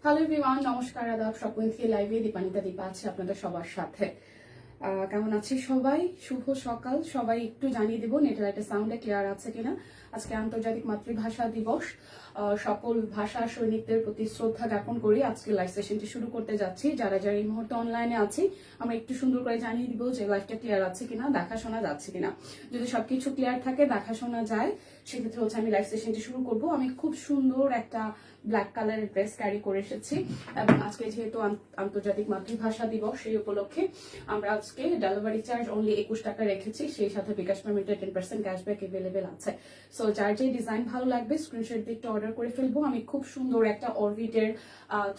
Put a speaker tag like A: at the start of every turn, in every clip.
A: Hello everyone, নমস্কার, আদাব। স্বপ্ন থেকে লাইভে দীপানিতা দীপা আছে আপনাদের সবার সাথে। কেমন আছি সবাই? শুভ সকাল। সবাই একটু জানিয়ে দেবো নেটের একটা সাউন্ডে ক্লিয়ার আছে কিনা। আজকে আন্তর্জাতিক মাতৃভাষা দিবস। সকল ভাষা সৈনিকদের প্রতি শ্রদ্ধা জ্ঞাপন করি আজকে লাইভ সেশনটি শুরু করতে যাচ্ছি। যারা যারা এই মুহূর্তে অনলাইনে আছি, আমরা একটু সুন্দর করে জানিয়ে দিব যে লাইভটা ক্লিয়ার আছে কিনা, দেখা শোনা যাচ্ছে কিনা। যদি সবকিছু ক্লিয়ার থাকে, দেখা শোনা যায়, সেক্ষেত্রে হচ্ছে আমি লাইভ সেশনটি শুরু করব। আমি খুব সুন্দর একটা ব্ল্যাক কালারের ড্রেস ক্যারি করে এসেছি এবং আজকে যেহেতু আন্তর্জাতিক মাতৃভাষা দিবস, সেই উপলক্ষে আমরা আজকে ডেলিভারি চার্জ অনলি 21 টাকা রেখেছি। সেই সাথে বিকাশ পেমেন্টের 10% ক্যাশব্যাক এভেলেবেল আছে। সো যার যে ডিজাইন ভালো লাগবে স্ক্রিনশট দিয়ে একটু অর্ডার করে ফেলবো। আমি খুব সুন্দর একটা অরবিটের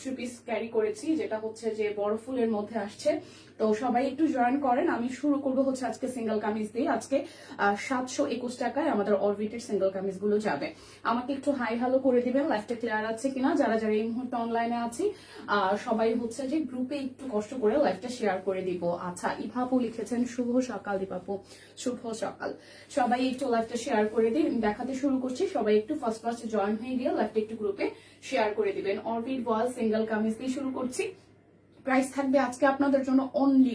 A: 3 পিস ক্যারি করেছি, যেটা হচ্ছে যে বড় ফুলের মধ্যে আসছে। তো সবাই একটু জয়েন করেন। আমি শুরু করবো হচ্ছে আজকে সিঙ্গেল কামিজ দিয়ে। আজকে 721 টাকায় আমাদের অরবিটের সিঙ্গেল কামিজ গুলো যাবে। আমাকে একটু হাই হ্যালো করে দিবেন, লাইভটা ক্লিয়ার আছে কিনা। যারা যারা এই মুহূর্তে অনলাইনে আছি, সবাই হচ্ছে যে গ্রুপে একটু কষ্ট করে লাইভটা শেয়ার করে দিব। আচ্ছা, ইভাপু লিখেছেন শুভ সকাল। দীপাপু শুভ সকাল। সবাই একটু লাইভটা শেয়ার করে দিন। দেখাতে শুরু করছি, সবাই একটু ফার্স্ট জয়েন হয়ে গিয়ে লাইভটা একটু গ্রুপে শেয়ার করে দিবেন। অরবিট বয়েল সিঙ্গেল কামিজ দিয়ে শুরু করছি। প্রাইস থাকবে আজকে আপনাদের জন্য অনলি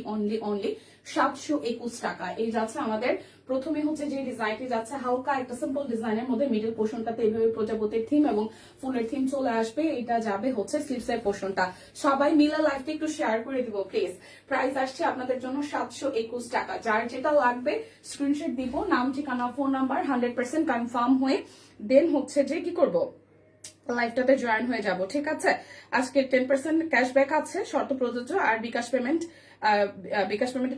A: 721 টাকা। এই যাচ্ছে আমাদের প্রথমে হচ্ছে যে ডিজাইনটি যাচ্ছে হালকা একটা সিম্পল ডিজাইনের মধ্যে, মিডল পোর্শনটাতে এইভাবে প্রজাপতির থিম এবং ফুলের থিম চলে আসবে। এটা যাবে হচ্ছে স্লিভসের পোর্শনটা। সবাই মিলে লাইভটা একটু শেয়ার করে দিব প্লিজ। প্রাইস আসছে আপনাদের জন্য 721 টাকা। যার যেটা লাগবে স্ক্রিনশট দিব, নাম ঠিকানা ফোন নাম্বার 100% কনফার্ম হয়ে দেন হচ্ছে যে কি করব, লাইভটাতে জয়েন হয়ে যাব। ঠিক আছে, আজকে 10% ক্যাশব্যাক আছে, শর্ত প্রযোজ্য। আর বিকাশ পেমেন্টে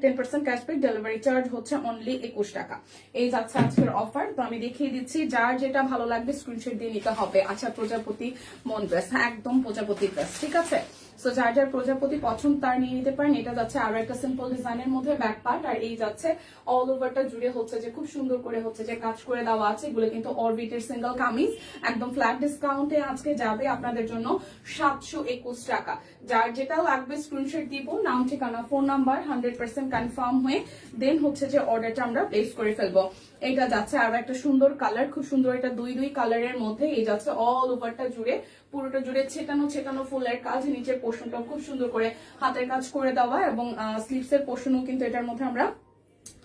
A: 10% ক্যাশব্যাক, ডেলিভারি চার্জ হচ্ছে অনলি 21 টাকা। এই যাচ্ছে আজকের অফার। তো আমি দেখিয়ে দিচ্ছি, যার যেটা ভালো লাগবে স্ক্রিনশট দিয়ে নিতে হবে। আচ্ছা, প্রজাপতি মন ড্রেস, হ্যাঁ একদম প্রজাপতি ড্রেস। ঠিক আছে, সো যার যার প্রজাপতি পছন্দ তার নিয়ে নিতে পারেন। এটা যাচ্ছে আরো একটা সিম্পল ডিজাইনের মধ্যে ব্যাক পার্ট, আর এই যাচ্ছে অল ওভারটা জুড়ে হচ্ছে যে খুব সুন্দর করে হচ্ছে যে কাজ করে দেওয়া আছে। এগুলো কিন্তু অরবিটের সিঙ্গেল কামিজ, একদম ফ্ল্যাট ডিসকাউন্টে আজকে যাবে আপনাদের জন্য 721 টাকা। যার যেটা লাগবে স্ক্রিনশট দিব, নাম ঠিকানা ফোন নাম্বার 100% কনফার্ম হয়ে দেন হচ্ছে যে অর্ডারটা আমরা প্লেস করে ফেলবো। এটা যাচ্ছে আরো একটা সুন্দর কালার, খুব সুন্দর, এটা দুই কালারের মধ্যে। এই যাচ্ছে অল ওভারটা জুড়ে, পুরোটা জুড়ে ছেটানো ফুলের কাজ। নিচের পোর্শনটা খুব সুন্দর করে হাতের কাজ করে দেওয়া এবং স্লিভস এর পোর্শনও কিন্তু এটার মধ্যে আমরা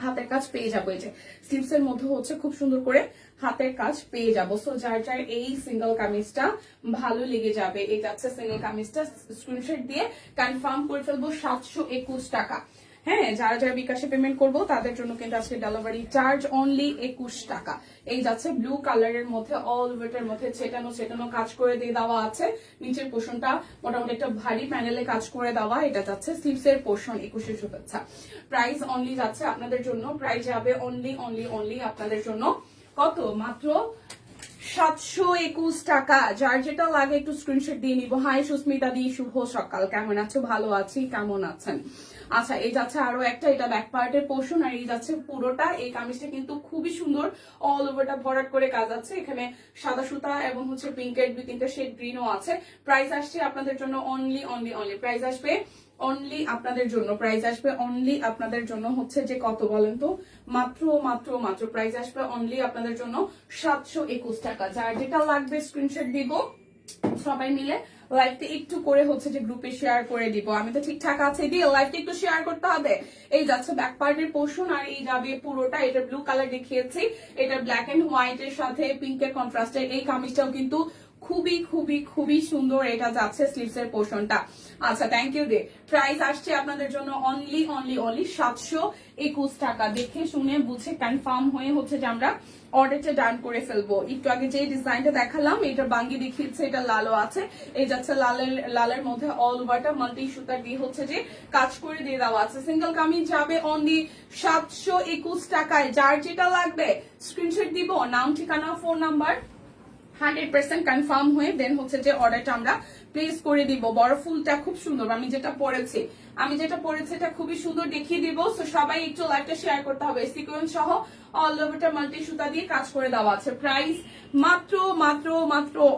A: হাতের কাজ পেয়ে যাবো। এই যে স্লিভস এর মধ্যে হচ্ছে খুব সুন্দর করে হাতের কাজ পেয়ে যাবো। সো যার যার এই সিঙ্গেল কামিজটা ভালো লেগে যাবে, এই যাচ্ছে সিঙ্গেল কামিজটা, স্ক্রিনশট দিয়ে কনফার্ম করে ফেলবো 721 টাকা। হ্যাঁ, যারা যারা বিকাশে পেমেন্ট করবো তাদের জন্য কিন্তু আজকে ডেলিভারি চার্জ অনলি 21 টাকা। এই যাচ্ছে ব্লু কালারের মধ্যে অল ওয়েটের মধ্যে ছেটানো কাজ করে দিয়ে দেওয়া আছে। নিচের পোর্শনটা মোটামুটি একটা ভারী প্যানেলে কাজ করে দেওয়া। এটা যাচ্ছে স্লিভস এর পোর্শন। 21 শুভেচ্ছা। প্রাইস অনলি যাচ্ছে আপনাদের জন্য, প্রাইস যাবে অনলি আপনাদের জন্য কত, মাত্র 721 টাকা। যার যেটা লাগে একটু স্ক্রিনশট দিয়ে নিবো। হাই সুস্মিতা দি, শুভ সকাল, কেমন আছো? ভালো আছি, কেমন আছেন? আচ্ছা, এই যাচ্ছে আরো একটা, এটা ব্যাক পার্টের পোর্শন, আর এই যাচ্ছে পুরোটা। এই কামিজটা কিন্তু খুবই সুন্দর, অল ওভারটা ভরাট করে কাজ আছে। এখানে সাদা সুতা এবং হচ্ছে পিঙ্কের 2-3টা শেড গ্রিনও আছে। প্রাইস আসছে আপনাদের জন্য অনলি প্রাইস আসবে অনলি আপনাদের জন্য হচ্ছে যে কত বলেন তো, মাত্র প্রাইস আসবে অনলি আপনাদের জন্য 721 টাকা। যার যেটা লাগবে স্ক্রিনশট দিব, সবাই মিলে লাইভটা একটু করে হচ্ছে যে গ্রুপে শেয়ার করে দিব। আমি তো ঠিকঠাক আছে দিয়ে লাইভটা একটু শেয়ার করতে হবে। এই যাচ্ছে ব্যাক পার্টের পোর্শন, আর এই যাবে পুরোটা। এটা ব্লু কালার দেখিয়েছি, এটা ব্ল্যাক এন্ড হোয়াইট এর সাথে পিঙ্কের কন্ট্রাস্টের। এই কামিজটাও কিন্তু খুবই সুন্দর। এটা যাচ্ছে স্লিভস এর পোর্শনটা। আচ্ছা, থ্যাংক ইউ দে। প্রাইস আসছে আপনাদের জন্য অনলি 721 টাকা। দেখে শুনে বুঝে কনফার্ম হয়ে হচ্ছে যে আমরা অর্ডারটা ডান করে ফেলবো। একটু আগে যে ডিজাইনটা দেখালাম, এটা বাঙ্গি দেখিয়েছে, এটা লালও আছে। এই যাচ্ছে লালের মধ্যে অল ওভারটা মাল্টি সুতার দিয়ে হচ্ছে যে কাজ করে দিয়ে দেওয়া আছে। সিঙ্গেল কামিজ যাবে অনলি 721 টাকায়। যার যেটা লাগবে স্ক্রিনশট দিব, নাম ঠিকানা ফোন নাম্বার 100% কনফার্ম হয়ে দেন হচ্ছে যে অর্ডারটা আমরা প্লেস করে দিব। বড় ফুলটা খুব সুন্দর, আমি যেটা পরেছি এটা খুবই সুন্দর দেখিয়ে দিব। সো সবাই একটু লাইভটা শেয়ার করতে হবে। সিকোয়েন্স সহ অল ওভারটা মাল্টি সুতা দিয়ে কাজ করে দেওয়া আছে। প্রাইস মাত্র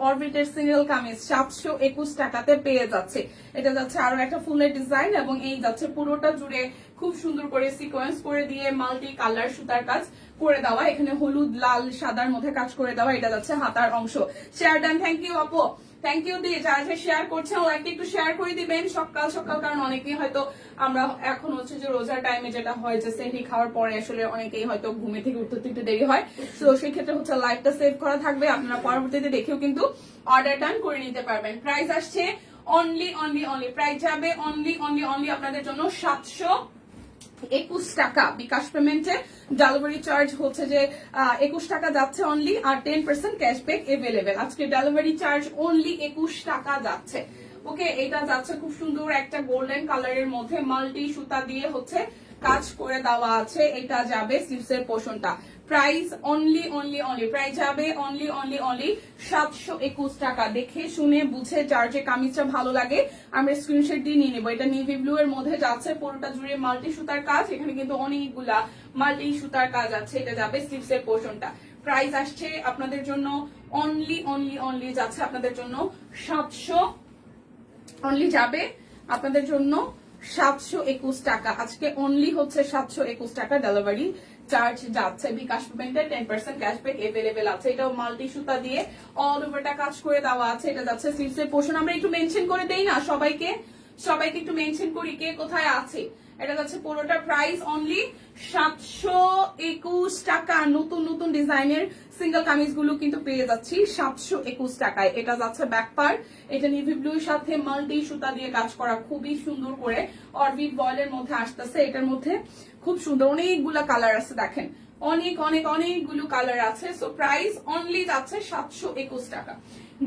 A: অরবিটের সিঙ্গেল কামিজ 721 টাকাতে পেয়ে যাচ্ছে। এটা যাচ্ছে আরো একটা ফুলের ডিজাইন এবং এই যাচ্ছে পুরোটা জুড়ে খুব সুন্দর করে সিকোয়েন্স করে দিয়ে মাল্টি কালার সুতার কাজ করে দেওয়া। এখানে হলুদ লাল সাদার মধ্যে কাজ করে দেওয়া। এটা যাচ্ছে হাতার অংশ। শেয়ার ডান, থ্যাংক ইউ আপু। থ্যাংক ইউ দিয়ে যারা যে শেয়ার করছেন লাইকটা একটু শেয়ার করে দিবেন সকাল সকাল, কারণ অনেকেই হয়তো আমরা এখন হচ্ছে যে রোজার টাইমে যেটা হয় যে সেহরি খাওয়ার পরে আসলে অনেকেই হয়তো ঘুমে থেকে উঠতে একটু দেরি হয়, তো সেই ক্ষেত্রে হচ্ছে লাইভটা সেভ করা থাকবে, আপনারা পরবর্তীতে দেখেও কিন্তু অর্ডার ডান করে নিতে পারবেন। প্রাইস আসছে অনলি অনলি অনলি, প্রাইস যাবে অনলি অনলি অনলি আপনাদের জন্য 721 টাকা। বিকাশ পেমেন্টে ডেলিভারি চার্জ হচ্ছে যে 21 টাকা যাচ্ছে অনলি, আর 10% ক্যাশব্যাক এভেলেবেল। আজকে ডেলিভারি চার্জ অনলি 21 টাকা যাচ্ছে। ওকে, এটা যাচ্ছে খুব সুন্দর একটা গোল্ডেন কালারের মধ্যে মাল্টি সুতা দিয়ে হচ্ছে কাজ করে দেওয়া আছে, এটা যাবে স্লিভসের পোর্শনটা। Price only only only, price যাবে অনলি অনলি অনলি 721 টাকা। দেখে শুনে বুঝে যার যে কামিজটা ভালো লাগে আমরা স্ক্রিনশট দিয়ে নিয়ে নেবো। এটা নেভি ব্লু এর মধ্যে যাচ্ছে, পুরোটা জুড়ে মাল্টি সুতার কাজ, এখানে কিন্তু অনেকগুলা মাল্টি সুতার কাজ আছে, এটা যাবে স্লিভসের পোর্শনটা। প্রাইস আসছে আপনাদের জন্য অনলি অনলি অনলি যাচ্ছে আপনাদের জন্য 700 অনলি যাবে আপনাদের জন্য 721 টাকা। আজকে অনলি হচ্ছে 721 টাকা ডেলিভারি চার্জ যাচ্ছে। বিকাশ পেমেন্টে 10% ক্যাশব্যাক এভেলেবেল আছে। এটাও মাল্টি সুতা দিয়ে অল ওভারটা কাজ করে দেওয়া আছে, এটা যাচ্ছে স্লিভসের পোর্শন। আমরা একটু মেনশন করে দেই না সবাইকে, সবাইকে একটু মেনশন করি কে কোথায় আছে। এটা যাচ্ছে পুরোটা প্রাইস অনলি 721 টাকা। নতুন নতুন ডিজাইনের সিঙ্গেল কামিজ গুলো কিন্তু পেয়ে যাচ্ছি 721 টাকায়। এটা যাচ্ছে ব্যাক পার্ট, এটা নেভি ব্লুর সাথে মাল্টি সুতা দিয়ে কাজ করা, খুবই সুন্দর করে অরবিট বয়েলের মধ্যে আসতেছে। এটার মধ্যে খুব সুন্দর অনেকগুলা কালার আছে, দেখেন অনেক অনেক অনেকগুলো কালার আছে। সো প্রাইস অনলি যাচ্ছে 721 টাকা।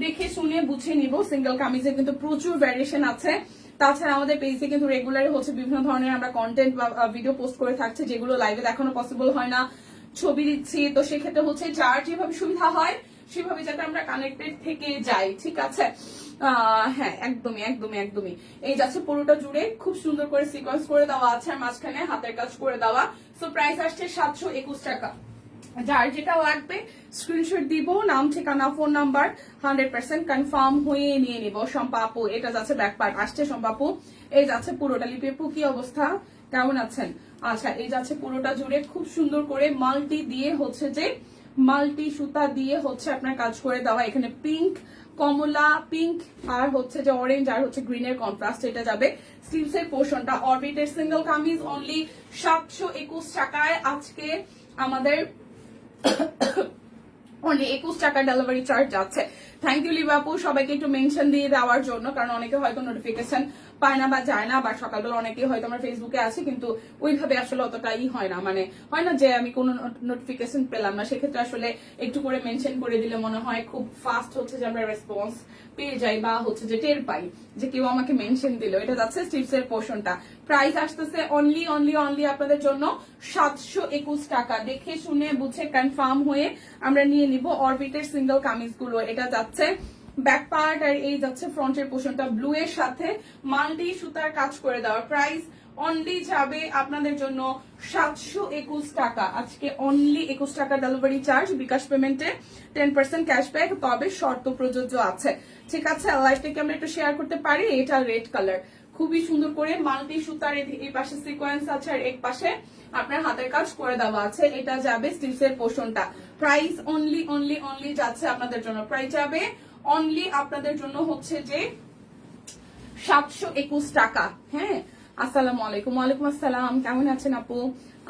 A: দেখে শুনে বুঝে নিব। সিঙ্গেল কামিজে কিন্তু প্রচুর ভ্যারিয়েশন আছে। তাছাড়া আমাদের পেজে কিন্তু রেগুলার হচ্ছে বিভিন্ন ধরনের আমরা কন্টেন্ট বা ভিডিও পোস্ট করে থাকছি, যেগুলো লাইভে দেখানো পসিবল হয় না, ছবি দিচ্ছি। তো সেক্ষেত্রে হচ্ছে যার যেভাবে সুবিধা হয় সেভাবে যাতে আমরা কানেক্টেড থেকে যাই, ঠিক আছে। হ্যাঁ, একদমই একদমই একদমই। এই যাচ্ছে পুরোটা জুড়ে খুব সুন্দর করে সিকোয়েন্স করে দেওয়া আছে, আর মাঝখানে হাতের কাজ করে দেওয়া। সো প্রাইস আসছে 721 টাকা। যার যেটা লাগবে স্ক্রিনশট দিব, নাম ঠিকানা ফোন নাম্বার 100% কনফার্ম হয়ে নিয়ে নিব। সম্পাপু, এটা যাচ্ছে ব্যাক পার্ট আসছে সম্পাপু। এই যাচ্ছে পুরোটা। লিপিপু কি অবস্থা, কেমন আছেন? আচ্ছা, এই যাচ্ছে পুরোটা জুড়ে খুব সুন্দর করে মাল্টি দিয়ে হচ্ছে যে মাল্টি সুতা দিয়ে হচ্ছে আপনার কাজ করে দেওয়া। এখানে পিঙ্ক, কমলা পিঙ্ক আর হচ্ছে যে অরেঞ্জ আর হচ্ছে গ্রিনের কন্ট্রাস্ট, এটা যাবে স্লিভস এর পোর্শনটা। অরবিটের সিঙ্গেল কামিজ অনলি 721 টাকায় আজকে আমাদের অনলি 21 টাকা ডেলিভারি চার্জ যাচ্ছে। থ্যাংক ইউ লিবাপু, সবাইকে একটু মেনশন দিয়ে দেওয়ার জন্য, কারণ অনেকে হয়তো নোটিফিকেশন পায় না বা যায় না, বা সকালবেলা অনেকে হয়তো আমরা ফেসবুকে আছে কিন্তু ওইভাবে আসলে অতটাই হয় না, মানে হয় না যে আমি কোনো নোটিফিকেশন পেলাম না, সেক্ষেত্রে আসলে একটু করে মেনশন করে দিলে মনে হয় খুব ফাস্ট হচ্ছে যে আমরা রেসপন্স পেয়ে যাই, বা হচ্ছে যে টের পাই যে কেউ আমাকে মেনশন দিল। এটা যাচ্ছে স্টিপস এর পোর্শনটা। প্রাইস আসতেছে অনলি অনলি অনলি আপনাদের জন্য 721 টাকা। দেখে শুনে বুঝে কনফার্ম হয়ে আমরা নিয়ে নিব অরবিটের সিঙ্গেল কামিজ গুলো। এটা যাচ্ছে ব্যাক পার্ট, আর এই যাচ্ছে ফ্রন্টের পোর্শনটা ব্লু এর সাথে মাল্টি সুতার কাজ করে দেওয়া। প্রাইস অনলি যাবে আপনাদের জন্য 721 টাকা। আজকে অনলি 21 টাকা ডেলিভারি চার্জ, বিকাশ পেমেন্টে 10% ক্যাশব্যাক, তবে শর্ত প্রযোজ্য আছে, ঠিক আছে। লাইভটাকে আমরা একটু শেয়ার করতে পারি। এটা রেড কালার, খুবই সুন্দর করে মাল্টি সুতার এই পাশে সিকোয়েন্স আছে, আর এক পাশে আপনার হাতের কাজ করে দেওয়া আছে। এটা যাবে স্টিলসের পোর্শনটা। প্রাইস অনলি অনলি অনলি যাচ্ছে আপনাদের জন্য, প্রাইস যাবে অনলি আপনাদের জন্য হচ্ছে যে 721 টাকা। হ্যাঁ, আসসালামু আলাইকুম। ওয়ালাইকুম আসসালাম, কেমন আছেন আপু?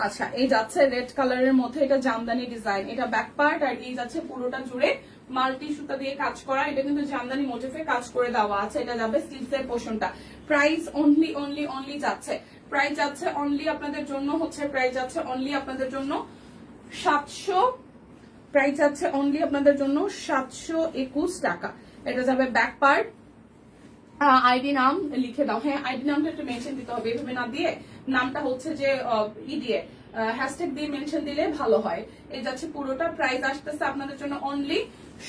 A: আচ্ছা, এই যাচ্ছে রেড কালারের মধ্যে, এটা জামদানি ডিজাইন, এটা ব্যাক পার্ট, আর এই যাচ্ছে পুরোটা জুড়ে মাল্টি সুতা দিয়ে কাজ করা। এটা কিন্তু জামদানি মোটিফে কাজ করে দেওয়া আছে। এটা যাবে স্লিভসের পোর্শনটা। প্রাইস অনলি অনলি অনলি যাচ্ছে, প্রাইস যাচ্ছে অনলি আপনাদের জন্য হচ্ছে, প্রাইস যাচ্ছে অনলি আপনাদের জন্য 700, প্রাইস যাচ্ছে অনলি আপনাদের জন্য 721 টাকা। এটা যাবে ব্যাক পার্ট। আইডি নাম লিখে দাও। হ্যাঁ, আইডি নামটা একটু মেনশন দিতে হবে, এভাবে না দিয়ে নামটা হচ্ছে যে ই দিয়ে হ্যাশট্যাগ দিয়ে মেনশন দিলে ভালো হয়। এই যাচ্ছে পুরোটা। প্রাইস আসতেছে আপনাদের জন্য অনলি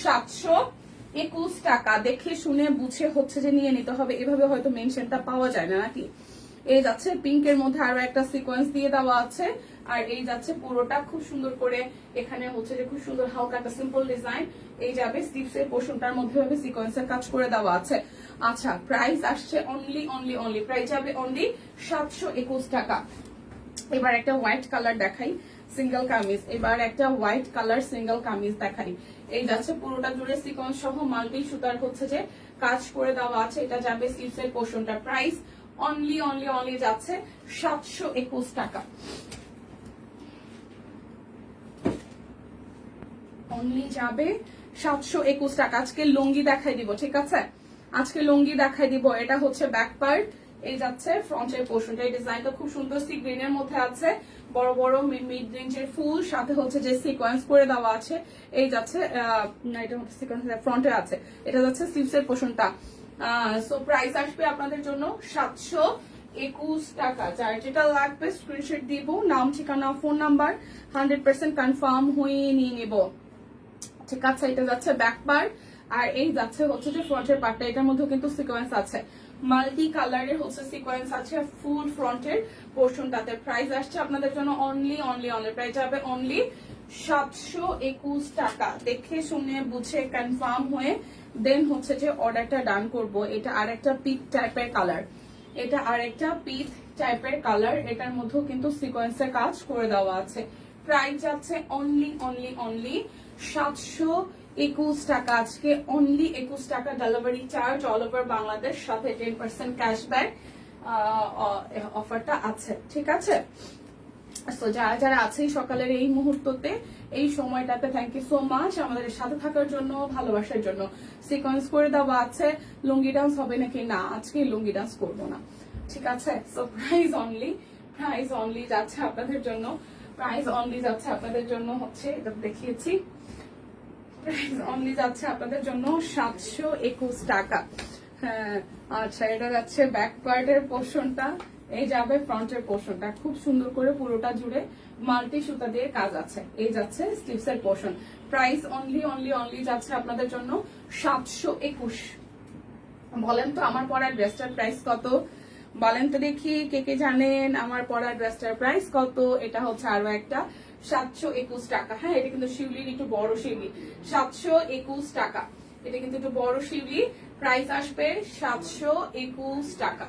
A: 721 টাকা। দেখে শুনে বুঝে হচ্ছে যে নিয়ে নিতে হবে, এভাবে হয়তো মেনশনটা পাওয়া যায় না নাকি। এই যাচ্ছে পিঙ্কের মধ্যে আরো একটা সিকোয়েন্স দিয়ে দেওয়া আছে, আর এই যাচ্ছে পুরোটা খুব সুন্দর করে এখানে হচ্ছে যে খুব সুন্দর হালকা একটা সিম্পল ডিজাইন। এই যাবে স্লিভস এর পোর্শনটার মধ্যে ভাবে সিকোয়েন্সের কাজ করে দেওয়া আছে। আচ্ছা, প্রাইস আসছে অনলি অনলি অনলি, প্রাইস যাবে অনলি 721 টাকা। এবার একটা হোয়াইট কালার দেখাই সিঙ্গেল কামিজ, এবার একটা হোয়াইট কালার সিঙ্গেল কামিজ দেখাই। এই যাচ্ছে পুরোটা জুড়ে সিকোয়েন্স সহ মাল্টি সুতার হচ্ছে যে কাজ করে দেওয়া আছে। এটা যাবে স্লিভসের পোর্শনটা। প্রাইস অনলি অনলি অনলি যাচ্ছে 721 টাকা। অনলি যাবে 721 টাকা। আজকে লুঙ্গি দেখাই দিব, ঠিক আছে? আজকে লুঙ্গি দেখাই দিব। এটা হচ্ছে ব্যাক পার্ট, এই যাচ্ছে ফ্রন্টের পোর্শনটা। এই ডিজাইনটা খুব সুন্দর সি গ্রিনের মধ্যে আছে, বড় বড় মিড রেঞ্জের ফুল, সাথে হচ্ছে যে সিকোয়েন্স করে দেওয়া আছে। এই যাচ্ছে এটার মধ্যে সিকোয়েন্স ফ্রন্টে আছে। এটা যাচ্ছে স্লিভসের পোর্শনটা। সো প্রাইস আসবে আপনাদের জন্য 721 টাকা। যার যেটা লাগবে স্ক্রিনশট দিব, নাম ঠিকানা ফোন নাম্বার 100% কনফার্ম হয়ে নিয়ে নেব, ঠিক আছে? এটা যাচ্ছে ব্যাক পার্ট, আর এই যাচ্ছে হচ্ছে যে ফ্রন্টের পার্টটা। এটার মধ্যে কিন্তু সিকোয়েন্স আছে, মাল্টি কালারের হচ্ছে সিকোয়েন্স আছে ফুল ফ্রন্টের পোর্শনটাতে। প্রাইস আসছে আপনাদের জন্য অনলি অনলি অনলি, প্রাইস যাবে অনলি 721 টাকা। দেখে শুনে বুঝে কনফার্ম হয়ে দেন হচ্ছে যে অর্ডারটা ডান করব। এটা আরেকটা পিচ টাইপের কালার, এটা আরেকটা পিচ টাইপের কালার। এটার মধ্যেও কিন্তু সিকোয়েন্সের কাজ করে দেওয়া আছে। প্রাইস যাচ্ছে অনলি অনলি অনলি 721 টাকা। আজকে অনলি 21 টাকা delivery charge all over Bangladesh, সাথে 10% ক্যাশব্যাক অফারটা আছে, ঠিক আছে? তো যারা যারা আছে সকালের এই মুহূর্ততে এই সময়টাতে থ্যাংক ইউ সো মাচ আমাদের সাথে থাকার জন্য, ভালোবাসার জন্য। সিকোয়েন্স করে দেওয়া আছে। লুঙ্গি ডান্স হবে নাকি? না, আজকে লুঙ্গি ডান্স করবো না, ঠিক আছে? সো প্রাইস অনলি যাচ্ছে আপনাদের জন্য, প্রাইস অনলি যাচ্ছে আপনাদের জন্য হচ্ছে, এটা দেখিয়েছি, প্রাইস অনলি যাচ্ছে আপনাদের জন্য 721 টাকা। হ্যাঁ আচ্ছা, এটা যাচ্ছে ব্যাক পার্টের পোর্শনটা, এই যাবে ফ্রন্টের পোর্শনটা। খুব সুন্দর করে পুরোটা জুড়ে মাল্টি সুতা দিয়ে কাজ আছে। এই যাচ্ছে স্লিভসের portion. Price only only only যাচ্ছে আপনাদের জন্য 721। বলেন তো আমার পরা ড্রেসটার প্রাইস কত? বলেন তো দেখি, কে কে জানেন আমার পরা ড্রেসটার প্রাইস কত? এটা হচ্ছে আরো একটা 721 টাকা। হ্যাঁ, এটা কিন্তু শিউলির একটু বড় শিউলি, 721 টাকা। এটা কিন্তু একটু বড় শিউলি। প্রাইস আসবে 721 টাকা।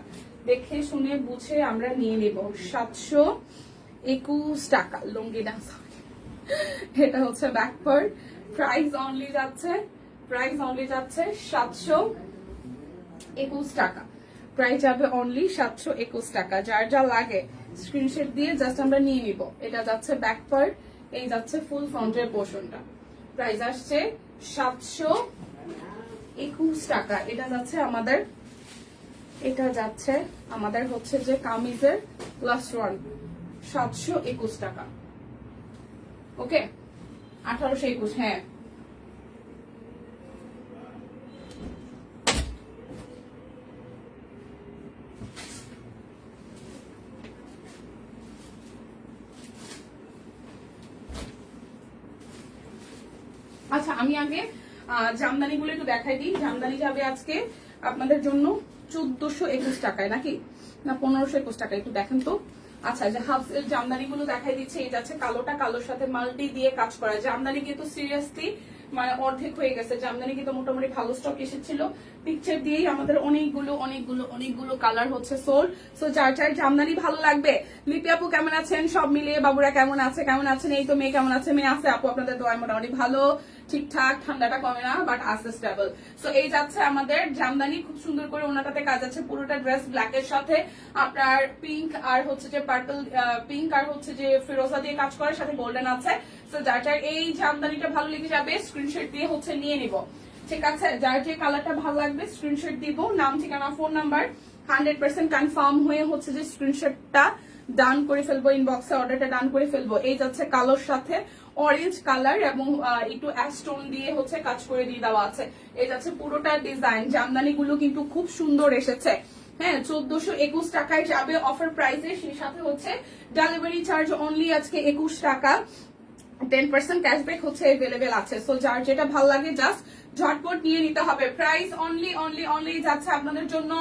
A: দেখে শুনে বুঝে আমরা নিয়ে নেব। 721 টাকা লুঙ্গি ডান্স। এটা হচ্ছে ব্যাক পার্ট। প্রাইস অনলি যাচ্ছে 721 টাকা। প্রাইস যাবে অনলি 721 টাকা। যার যা লাগে স্ক্রিনশট দিয়ে জাস্ট আমরা নিয়ে নিব। এটা যাচ্ছে ব্যাক পার্ট, এই যাচ্ছে ফুল ফ্রন্টের পোর্শনটা। প্রাইস আসছে 721 টাকা। এটা যাচ্ছে আমাদের হচ্ছে যে কামিজের লাস্ট ওয়ান, 721 টাকা। ওকে, 1821। হ্যাঁ, আচ্ছা আমি আগে জামদানি গুলো একটু দেখাই দিই। জামদানি যাবে আজকে আপনাদের জন্য 1421 টাকায়, নাকি না 1521 টাকা, একটু দেখেন তো। আচ্ছা, যে হাফ জামদানি গুলো দেখাই দিচ্ছে। এই যাচ্ছে কালোটা, কালোর সাথে মাল্টি দিয়ে কাজ করা জামদানি, কিন্তু সিরিয়াসলি মানে অর্ধেক হয়ে গেছে জামদানি, কিন্তু মোটামুটি ভালো স্টক এসেছিল। পিকচার দিয়েই আমাদের অনেকগুলো কালার হচ্ছে সোল্ড। সো যার যার জামদানি ভালো লাগবে। লিপি আপু কেমন আছেন? সব মিলিয়ে বাবুরা কেমন আছেন? এই তো মেয়ে কেমন আছে? মেয়ে আছে আপু, আপনাদের দোয়ায় মোটামুটি ভালো, ঠিকঠাক, ঠান্ডাটা কমে না বাট আছে স্টেবল। সো এই যাচ্ছে আমাদের জামদানি, খুব সুন্দর করে ওনাটাতে কাজ আছে। পুরোটা ড্রেস ব্ল্যাক এর সাথে আপনার পিঙ্ক আর হচ্ছে যে পার্পল, পিঙ্ক আর হচ্ছে যে ফিরোজা দিয়ে কাজ করে, সাথে গোল্ডেন আছে। সো যার যার এই জামদানিটা ভালো লেগে যাবে স্ক্রিনশট দিয়ে হচ্ছে নিয়ে নিব, ঠিক আছে? যার যে কালারটা ভালো লাগবে স্ক্রিনশট দিব, নাম ঠিকানা ফোন নাম্বার 100% কনফার্ম হয়ে হচ্ছে যে স্ক্রিনশটটা ডান করে ফেলবো, ইনবক্সে অর্ডারটা ডান করে ফেলবো। এই যাচ্ছে কালোর সাথে অরেঞ্জ কালার এবং একটু অ্যাস্টোন দিয়ে হচ্ছে কাজ করে দিয়ে দেওয়া আছে। এই যাচ্ছে পুরোটা ডিজাইন। জামদানি গুলো কিন্তু খুব সুন্দর এসেছে। হ্যাঁ, 1421 টাকায় যাবে অফার প্রাইসে, সেই সাথে হচ্ছে ডেলিভারি চার্জ অনলি আজকে 21 টাকা। 10% ক্যাশব্যাক হচ্ছে अवेलेबल আছে। সো যার যেটা ভালো লাগে জাস্ট ঝটপট নিয়ে নিতে হবে। প্রাইস অনলি যাচ্ছে আপনাদের জন্য,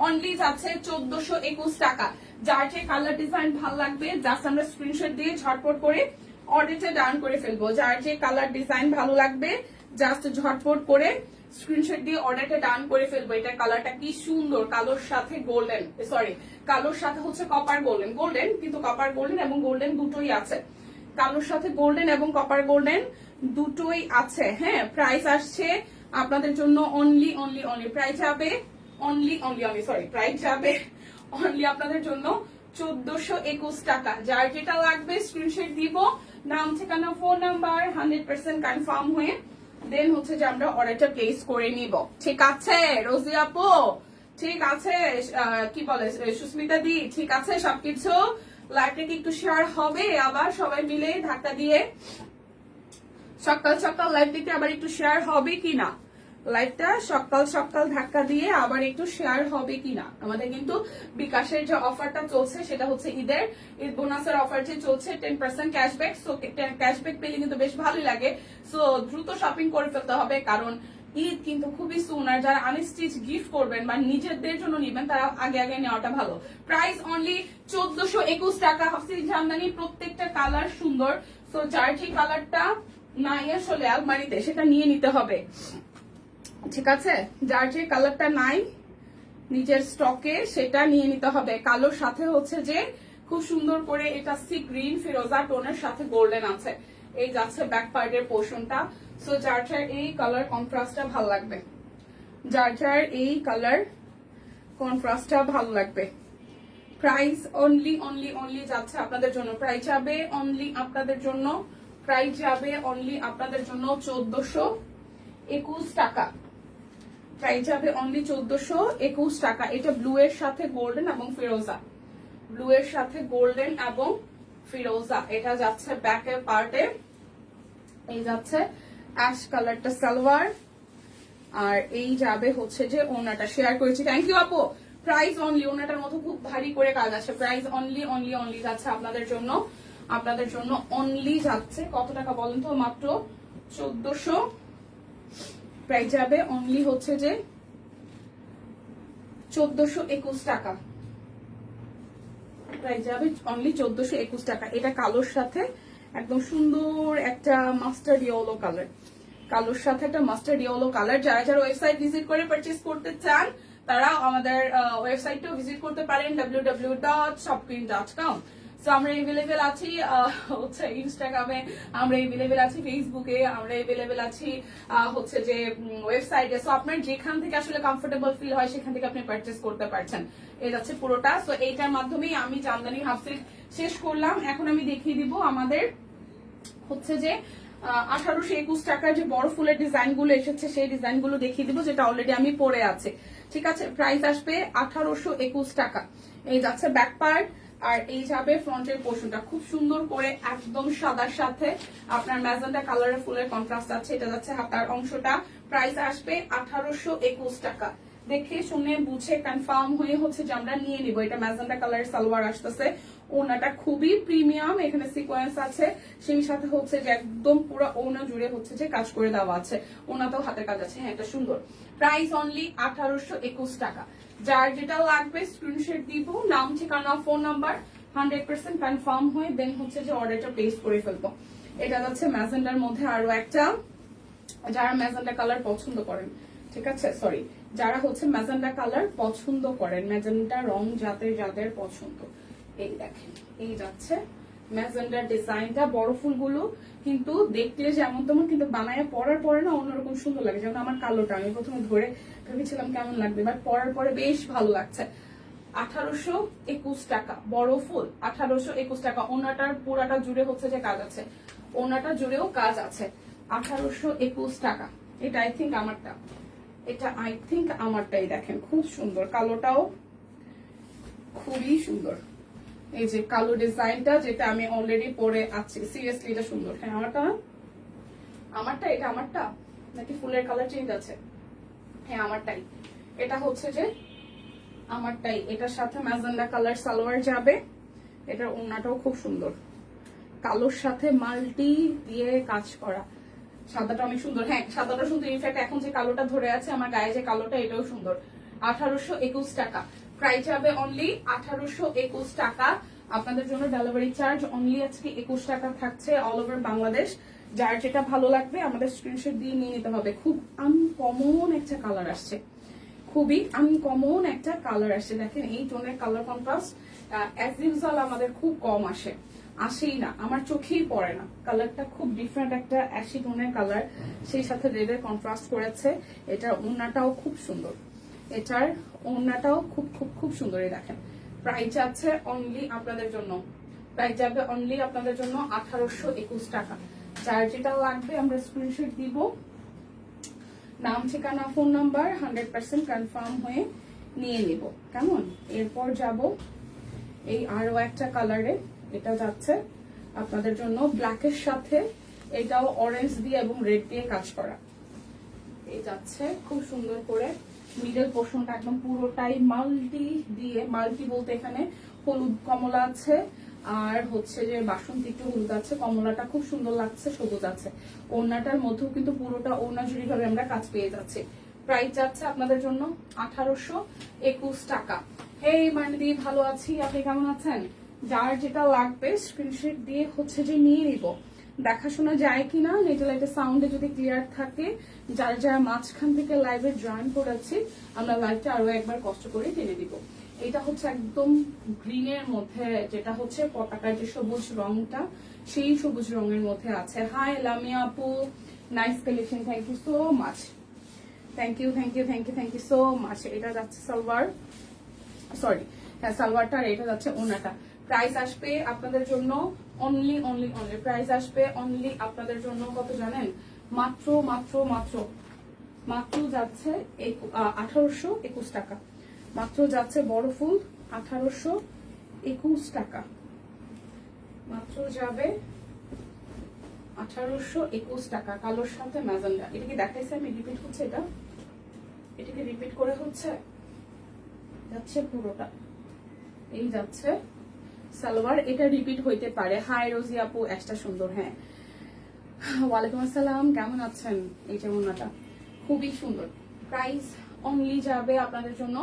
A: অনলি যাচ্ছে 1421 টাকা। যার যে কালার ডিজাইন ভালো লাগবে জাস্ট আমরা স্ক্রিনশট দিয়ে ঝটপট করে অর্ডারটা ডান করে ফেলবো। যার যে কালার ডিজাইন ভালো লাগবে জাস্ট ঝটপট করে স্ক্রিনশট দিয়ে অর্ডারটা ডান করে ফেলবো। এটা কালারটা কি সুন্দর, কালোর সাথে গোল্ডেন, সরি কালোর সাথে হচ্ছে কপার গোল্ডেন, গোল্ডেন কিন্তু কপার গোল্ডেন এবং গোল্ডেন দুটোই আছে, কালোর সাথে গোল্ডেন এবং কপার গোল্ডেন দুটোই আছে। হ্যাঁ, প্রাইস আসছে আপনাদের জন্য অনলি অনলি অনলি, প্রাইস যাবে only only only, sorry price যাবে অনলি আপনাদের জন্য 1421 টাকা। যার যেটা লাগবে স্ক্রিনশট দিব, নাম ঠিকানা ফোন নাম্বার 100% কনফার্ম হয়ে দেন হচ্ছে যে আমরা অর্ডারটা প্লেস করে নিব। ঠিক আছে রোজি আপু, ঠিক আছে কি বলে সুস্মিতা দি, ঠিক আছে সবকিছু। লাইভটা কি একটু শেয়ার হবে আবার সবাই মিলে ধাক্কা দিয়ে, সকাল সকাল লাইভটিতে আবার একটু শেয়ার হবে কিনা, লাইভটা সকাল সকাল ধাক্কা দিয়ে আবার একটু শেয়ার হবে কিনা। আমাদের কিন্তু বিকাশের যে অফারটা চলছে সেটা হচ্ছে ঈদ বোনাসের অফার যে চলছে 10% ক্যাশব্যাক। সো ক্যাশব্যাক পেলে কিন্তু বেশ ভালোই লাগে। সো দ্রুত শপিং করে ফেলতে হবে কারণ ঈদ কিন্তু খুবই সুন। আর যারা আনস্টিচ গিফট করবেন বা নিজেদের জন্য নিবেন তারা আগে আগে নেওয়াটা ভালো। প্রাইস অনলি 1421 টাকা। হাফসিল জামদানি, প্রত্যেকটা কালার সুন্দর। সো যার যে কালারটা নাই আসলে আলমারিতে সেটা নিয়ে নিতে হবে। ঠিক আছে, যার যে কালারটা নাই নিজের স্টকে সেটা নিয়ে নিতে হবে। কালোর সাথে হচ্ছে যে খুব সুন্দর করে এটা সি গ্রিন ফিরোজা টোনের সাথে গোল্ডেন আছে। এই যাচ্ছে ব্যাক পার্টের পোর্শনটা। সো যার যার এই কালার কন্ট্রাস্টটা ভালো লাগবে, যার যার এই কালার কন্ট্রাস্টটা ভালো লাগবে। প্রাইস অনলি অনলি অনলি যাচ্ছে আপনাদের জন্য, প্রাইস যাবে অনলি আপনাদের জন্য, প্রাইস যাবে অনলি আপনাদের জন্য 1421 টাকা। প্রাইস যাবে অনলি 1421 টাকা। এটা ব্লু এর সাথে গোল্ডেন এবং ফিরোজা, ব্লু এর সাথে গোল্ডেন এবং ফিরোজা। এটা যাচ্ছে ব্যাকের পার্টে, এই যাচ্ছে অ্যাশ কালারটা সালোয়ার, আর এই যাবে হচ্ছে যে ওনাটা শেয়ার করেছি। থ্যাংক ইউ আপু। প্রাইস অনলি, ওনাটার মতো খুব ভারী করে কাজ আছে। প্রাইস অনলি অনলি অনলি যাচ্ছে আপনাদের জন্য, আপনাদের জন্য অনলি যাচ্ছে কত টাকা বলেন তো, মাত্র 1400। প্রাইস যাবে অনলি হচ্ছে যে 1421 টাকা। প্রাইস যাবে অনলি 1421 টাকা। এটা কালোর সাথে একদম সুন্দর একটা মাস্টার্ড ইয়েলো কালার, কালোর সাথে একটা মাস্টার্ড ইয়েলো কালার। যারা যারা ওয়েবসাইট ভিজিট করে পারচেজ করতে চান তারা আমাদের ওয়েবসাইটটাও ভিজিট করতে পারেন www.shopqueen.com। সো আমরা এভেলেবেল আছি হচ্ছে ইনস্টাগ্রামে, আমরা এভেলেবেল আছি ফেসবুকে, আমরা এভেলেবেল আছি হচ্ছে যে ওয়েবসাইটে। সো আপনার যেখান থেকে আসলে কমফোর্টেবল ফিল হয় সেখান থেকে আপনি পারচেজ করতে পারছেন। এই যাচ্ছে পুরোটা। সো এইটার মাধ্যমেই আমি জামদানি হাফ সিল্ক শেষ করলাম। এখন আমি দেখিয়ে দিব আমাদের হচ্ছে যে 1821 টাকার যে বড় ফুলের ডিজাইন গুলো এসেছে সেই ডিজাইন গুলো দেখিয়ে দিব, যেটা অলরেডি আমি পরে আছে। ঠিক আছে, প্রাইস আসবে 1821 টাকা। এই যাচ্ছে ব্যাক পার্ট, আর এই যাবে ফ্রন্টের পোর্শনটা খুব সুন্দর করে একদম সাদার সাথে আপনার ম্যাজেন্টা কালারের ফুলের কন্ট্রাস্ট আছে। এটা যাচ্ছে হাতার অংশটা। প্রাইস আসবে 1821 টাকা। দেখে শুনে বুঝে কনফার্ম হয়ে হচ্ছে যে আমরা নিয়ে নিব। এটা ম্যাজেন্টা কালারের সালোয়ার আসতেছে, ওনাটা খুবই প্রিমিয়াম, এখানে সিকোয়েন্স আছে, সেই সাথে হচ্ছে যে একদম পুরো ওনা জুড়ে হচ্ছে যে কাজ করে দেওয়া আছে, ওনাতেও হাতের কাজ আছে। হ্যাঁ, এটা সুন্দর। প্রাইস অনলি 1821 টাকা। যার যেটা লাগবে স্ক্রিনশট দিব, নাম ঠিকানা ফোন নাম্বার 100% কনফার্ম হয়ে দেন হচ্ছে যে অর্ডারটা প্লেস করে ফেলবো। এটা যাচ্ছে ম্যাজেন্ডার মধ্যে আরো একটা, যারা ম্যাজেন্ডা কালার পছন্দ করেন, ঠিক আছে সরি, যারা হচ্ছে ম্যাজেন্ডা কালার পছন্দ করেন, ম্যাজেন্ডা রং যাদের পছন্দ, এই দেখেন এই যাচ্ছে ম্যাজেন্ডার ডিজাইনটা। বড় ফুলগুলো কিন্তু দেখলে যেমন তেমন, কিন্তু বানায় পরার পরে না অন্যরকম সুন্দর লাগে। যেমন আমার কালোটা আমি প্রথমে ধরে ভেবেছিলাম কেমন লাগবে, বাট পরার পরে বেশ ভালো লাগছে। 1821 টাকা বড় ফুল, 1821 টাকা। ওনাটার পুরাটা জুড়ে হচ্ছে যে কাজ আছে, ওনাটা জুড়েও কাজ আছে। 1821 টাকা। এটা আই থিঙ্ক আমারটা, এটা আই থিঙ্ক আমারটাই। দেখেন খুব সুন্দর, কালোটাও খুবই সুন্দর। এই যে কালো ডিজাইনটা যেটা আমি অলরেডি পরে আছি, সিরিয়াসলি এটা সুন্দর। হ্যাঁ আমারটা না, আমারটা এটা আমারটা নাকি ফুলের কালার চেঞ্জ আছে? হ্যাঁ আমারটাই, এটা হচ্ছে যে আমারটাই। এটার সাথে ম্যাজেন্ডা কালার সালোয়ার যাবে। এটার ওড়নাটাও খুব সুন্দর, কালোর সাথে মাল্টি দিয়ে কাজ করা। সাদাটা অনেক সুন্দর, হ্যাঁ সাদাটা সুন্দর। ইনফ্যাক্ট এখন যে কালোটা ধরে আছে আমার গায়ে, যে কালোটা, এটাও সুন্দর। 1821 টাকা। প্রাইস হবে অনলি 1821 টাকা। আপনাদের জন্য ডেলিভারি চার্জ অনলি আজকে 21 টাকা থাকছে অল ওভার বাংলাদেশ। যার যেটা ভালো লাগবে আমাদের স্ক্রিনশট দিয়ে নিয়ে নিতে হবে। খুব আনকমন একটা কালার আসছে, খুবই আনকমন একটা কালার আসছে। দেখেন এই টোনের কালার কন্ট্রাস্ট অ্যাজ ইউজুয়াল আমাদের খুব কম আসেই না, আমার চোখেই পড়ে না। কালারটা খুব ডিফারেন্ট একটা অ্যাশি টোনের কালার, সেই সাথে রেডের কন্ট্রাস্ট করেছে। এটার ওড়নাটাও খুব সুন্দর, এটার ওড়নাটাও খুব খুব খুব সুন্দর। এই দেখেন প্রাইস আছে অনলি আপনাদের জন্য, প্রাইস যাবে অনলি আপনাদের জন্য 1821 টাকা। যার যেটা লাগবে আমরা স্ক্রিনশট দিব, নাম ঠিকানা ফোন নাম্বার 100% কনফার্ম হয়ে নিয়ে নিব, কেমন? এরপর যাব এই আরো একটা কালারে, এটা যাচ্ছে আপনাদের জন্য ব্ল্যাকের সাথে, এটাও অরেঞ্জ দিয়ে এবং রেড দিয়ে কাজ করা। এই যাচ্ছে খুব সুন্দর করে মিডল পোর্শনটা একদম পুরোটাই মাল্টি দিয়ে, মাল্টি বলতে এখানে হলুদ কমলা আছে আর হচ্ছে যে বাসন্তী একটু হলুদ আছে, কমলাটা খুব সুন্দর লাগছে, সবুজ আছে। ওড়নাটার মধ্যেও কিন্তু পুরোটা ওড়না জুড়ি ভাবে আমরা কাজ পেয়ে যাচ্ছি। প্রাইস যাচ্ছে আপনাদের জন্য 1821 টাকা। হেই মানদি, ভালো আছি, আপনি কেমন আছেন? যার যেটা লাগবে স্ক্রিনশট দিয়ে হচ্ছে যে নিয়ে নিব। দেখাশোনা যায় কিনা নেটেলাইটের সাউন্ডে যদি ক্লিয়ার থাকে, যারা যারা মাঝখান থেকে লাইভে জয়েন করেছি, আমরা লাইভটা আরো একবার কষ্ট করে টেনে দিব। এটা হচ্ছে একদম গ্রিনের মধ্যে, যেটা হচ্ছে পতাকার যে সবুজ রংটা, সেই সবুজ রঙের মধ্যে আছে। হাই লামিয়া আপু, nice collection, thank you so much, thank you thank you thank you thank you so much. এটা যাচ্ছে সালোয়ার, সরি হ্যাঁ সালোয়ারটা, আর এটা যাচ্ছে ওনাটা। প্রাইস আসবে আপনাদের জন্য অনলি অনলি অনলি, প্রাইস আসবে অনলি আপনাদের জন্য কত জানেন? মাত্র মাত্র মাত্র মাত্র যাচ্ছে 1821 টাকা। মাত্র যাচ্ছে বড় ফুল 1821 টাকা, মাত্র যাবে 1821 টাকা। কালোর সাথে ম্যাজেন্ডা, এটা কি দেখাইছে আমি? রিপিট হচ্ছে এটা, এটাকে রিপিট করে হচ্ছে যাচ্ছে পুরোটা, এই যাচ্ছে সালোয়ার, এটা রিপিট হইতে পারে। হাই রোজি আপু, একটা সুন্দর, হ্যাঁ ওয়ালাইকুম আসসালাম, কেমন আছেন? এই যে ওনাটা খুবই সুন্দর। প্রাইস অনলি যাবে আপনাদের জন্য,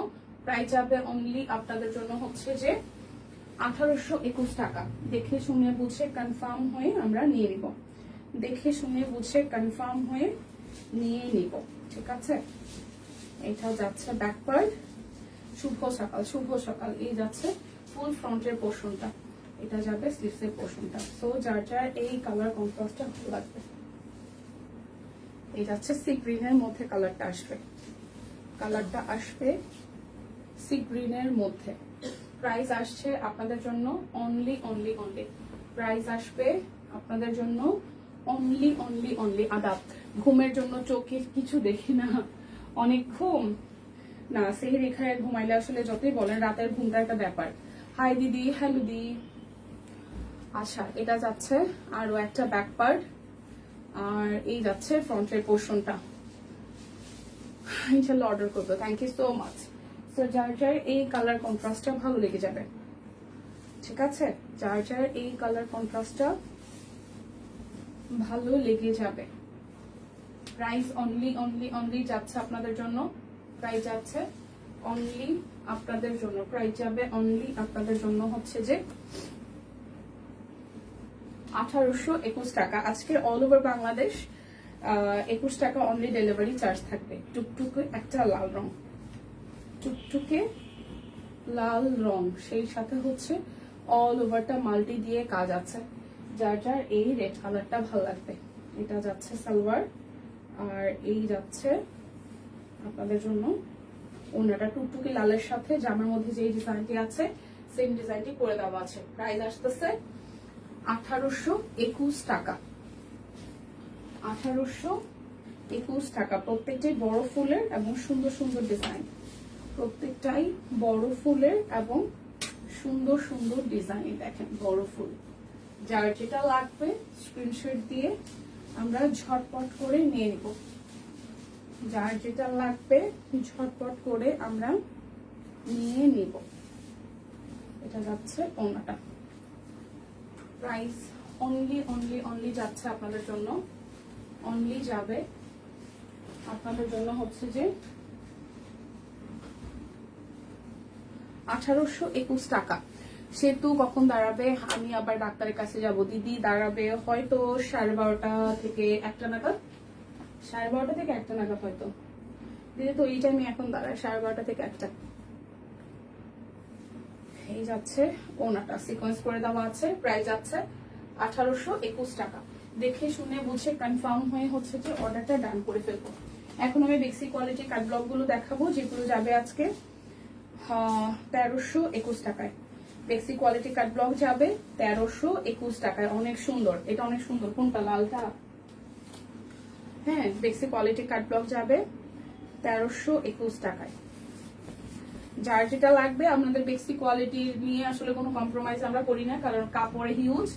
A: প্রাইস যাবে অনলি আপনাদের জন্য হচ্ছে যে 1821 টাকা। দেখে শুনে বুঝে কনফার্ম হয়ে আমরা নিয়ে নিব, দেখে শুনে বুঝে কনফার্ম হয়ে নিয়ে নিব, ঠিক আছে? এটা যাচ্ছে ব্যাক পার্ট, শুভ সকাল শুভ সকাল। এই যাচ্ছে ফুল ফ্রন্টের পোর্শনটা, এটা যাবে স্লিভসের পোর্শনটা। সো যার যার এই কালার কন্ট্রাস্টটা ভালো লাগবে, এই যাচ্ছে সি গ্রিনের মধ্যে কালারটা আসবে, কালারটা আসবে সি গ্রিনের মধ্যে। প্রাইস আসছে আপনাদের জন্য অনলি অনলি অনলি, প্রাইস আসবে আপনাদের জন্য অনলি অনলি অনলি। আদাব, ঘুমের জন্য চোখে কিছু দেখি না, অনেক ঘুম না, সেহরি খায় ঘুমাইলে আসলে যতই বলেন রাতের ঘুমটা একটা ব্যাপার। হাই দিদি, হ্যালো দি। আচ্ছা, এটা যাচ্ছে আরো একটা ব্যাক পার্ট, আর এই যাচ্ছে ফ্রন্টের পোর্শনটা। ইনশাল্লাহ অর্ডার করবো, thank you so much. So যার যার এই কালার কন্ট্রাস্টটা ভালো লেগে যাবে, ঠিক আছে? যার যার এই কালার কন্ট্রাস্টটা ভালো লেগে যাবে। প্রাইস অনলি অনলি অনলি যাচ্ছে আপনাদের জন্য, প্রাইস যাচ্ছে অনলি আপনাদের জন্য, প্রাইস যাবে অনলি আপনাদের জন্য হচ্ছে যে 1821 টাকা। আজকে অল ওভার বাংলাদেশ 21 টাকা অনলি ডেলিভারি চার্জ থাকবে। টুকটুকে একটা লাল রং, টুকটুকে লাল রং, সেই সাথে হচ্ছে অল ওভারটা মাল্টি দিয়ে কাজ আছে। যার যার এই রেড কালারটা ভালো লাগবে, এটা যাচ্ছে সালোয়ার, আর এই যাচ্ছে আপনাদের জন্য ওনাটা। টুকটুকি লালের সাথে জামার মধ্যে যে ডিজাইনটি আছে সেম ডিজাইনটি করে দেওয়া আছে। প্রাইস আসতেছে 1821 টাকা, 1821 টাকা। প্রত্যেকটাই বড় ফুলের এবং সুন্দর সুন্দর ডিজাইন, প্রত্যেকটাই বড় ফুলের এবং সুন্দর সুন্দর ডিজাইন। দেখেন বড় ফুল, যার যেটা লাগবে স্ক্রিনশট দিয়ে আমরা ঝটপট করে নিয়ে নিব, যার যেটা লাগবে ঝটপট করে আমরা নিয়ে নিব। এটা যাচ্ছে ওনাটা, প্রাইস অনলি অনলি অনলি যাচ্ছে আপনাদের জন্য, অনলি যাবে আপনাদের জন্য হচ্ছে যে 1821 টাকা। সেতু কখন দাঁড়াবে? আমি আবার ডাক্তারের কাছে যাব। দিদি দাঁড়াবে হয়তো 12:30 থেকে 1টা নাগাদ। 12:30 থেকে 1টা নাগাদ হয়তো। দিদি তো এই টাইমে এখন দাঁড়ায় 12:30 থেকে 1টা। এই যাচ্ছে ওনাটা সিকোয়েন্স করে দেওয়া আছে, প্রাইস আছে 1821 টাকা। দেখে শুনে বুঝে কনফার্ম হয়ে হচ্ছে যে অর্ডারটা ডান করে ফেলবো। এখন আমি বেক্সি কোয়ালিটি কাটব্লক গুলো দেখাবো, যেগুলো যাবে আজকে 1321 টাকায়। বেক্সি কোয়ালিটি কাটব্লক যাবে 1321 টাকায়। অনেক সুন্দর, এটা অনেক সুন্দর। কোনটা? লালটা? হ্যাঁ, বেক্সি কোয়ালিটি কাটব্লক যাবে 1321 টাকায়। যার যেটা লাগবে, আপনাদের বেক্সি কোয়ালিটি নিয়ে আসলে কোনো কম্প্রোমাইজ আমরা করি না, কারণ কাপড়ে হিউজ,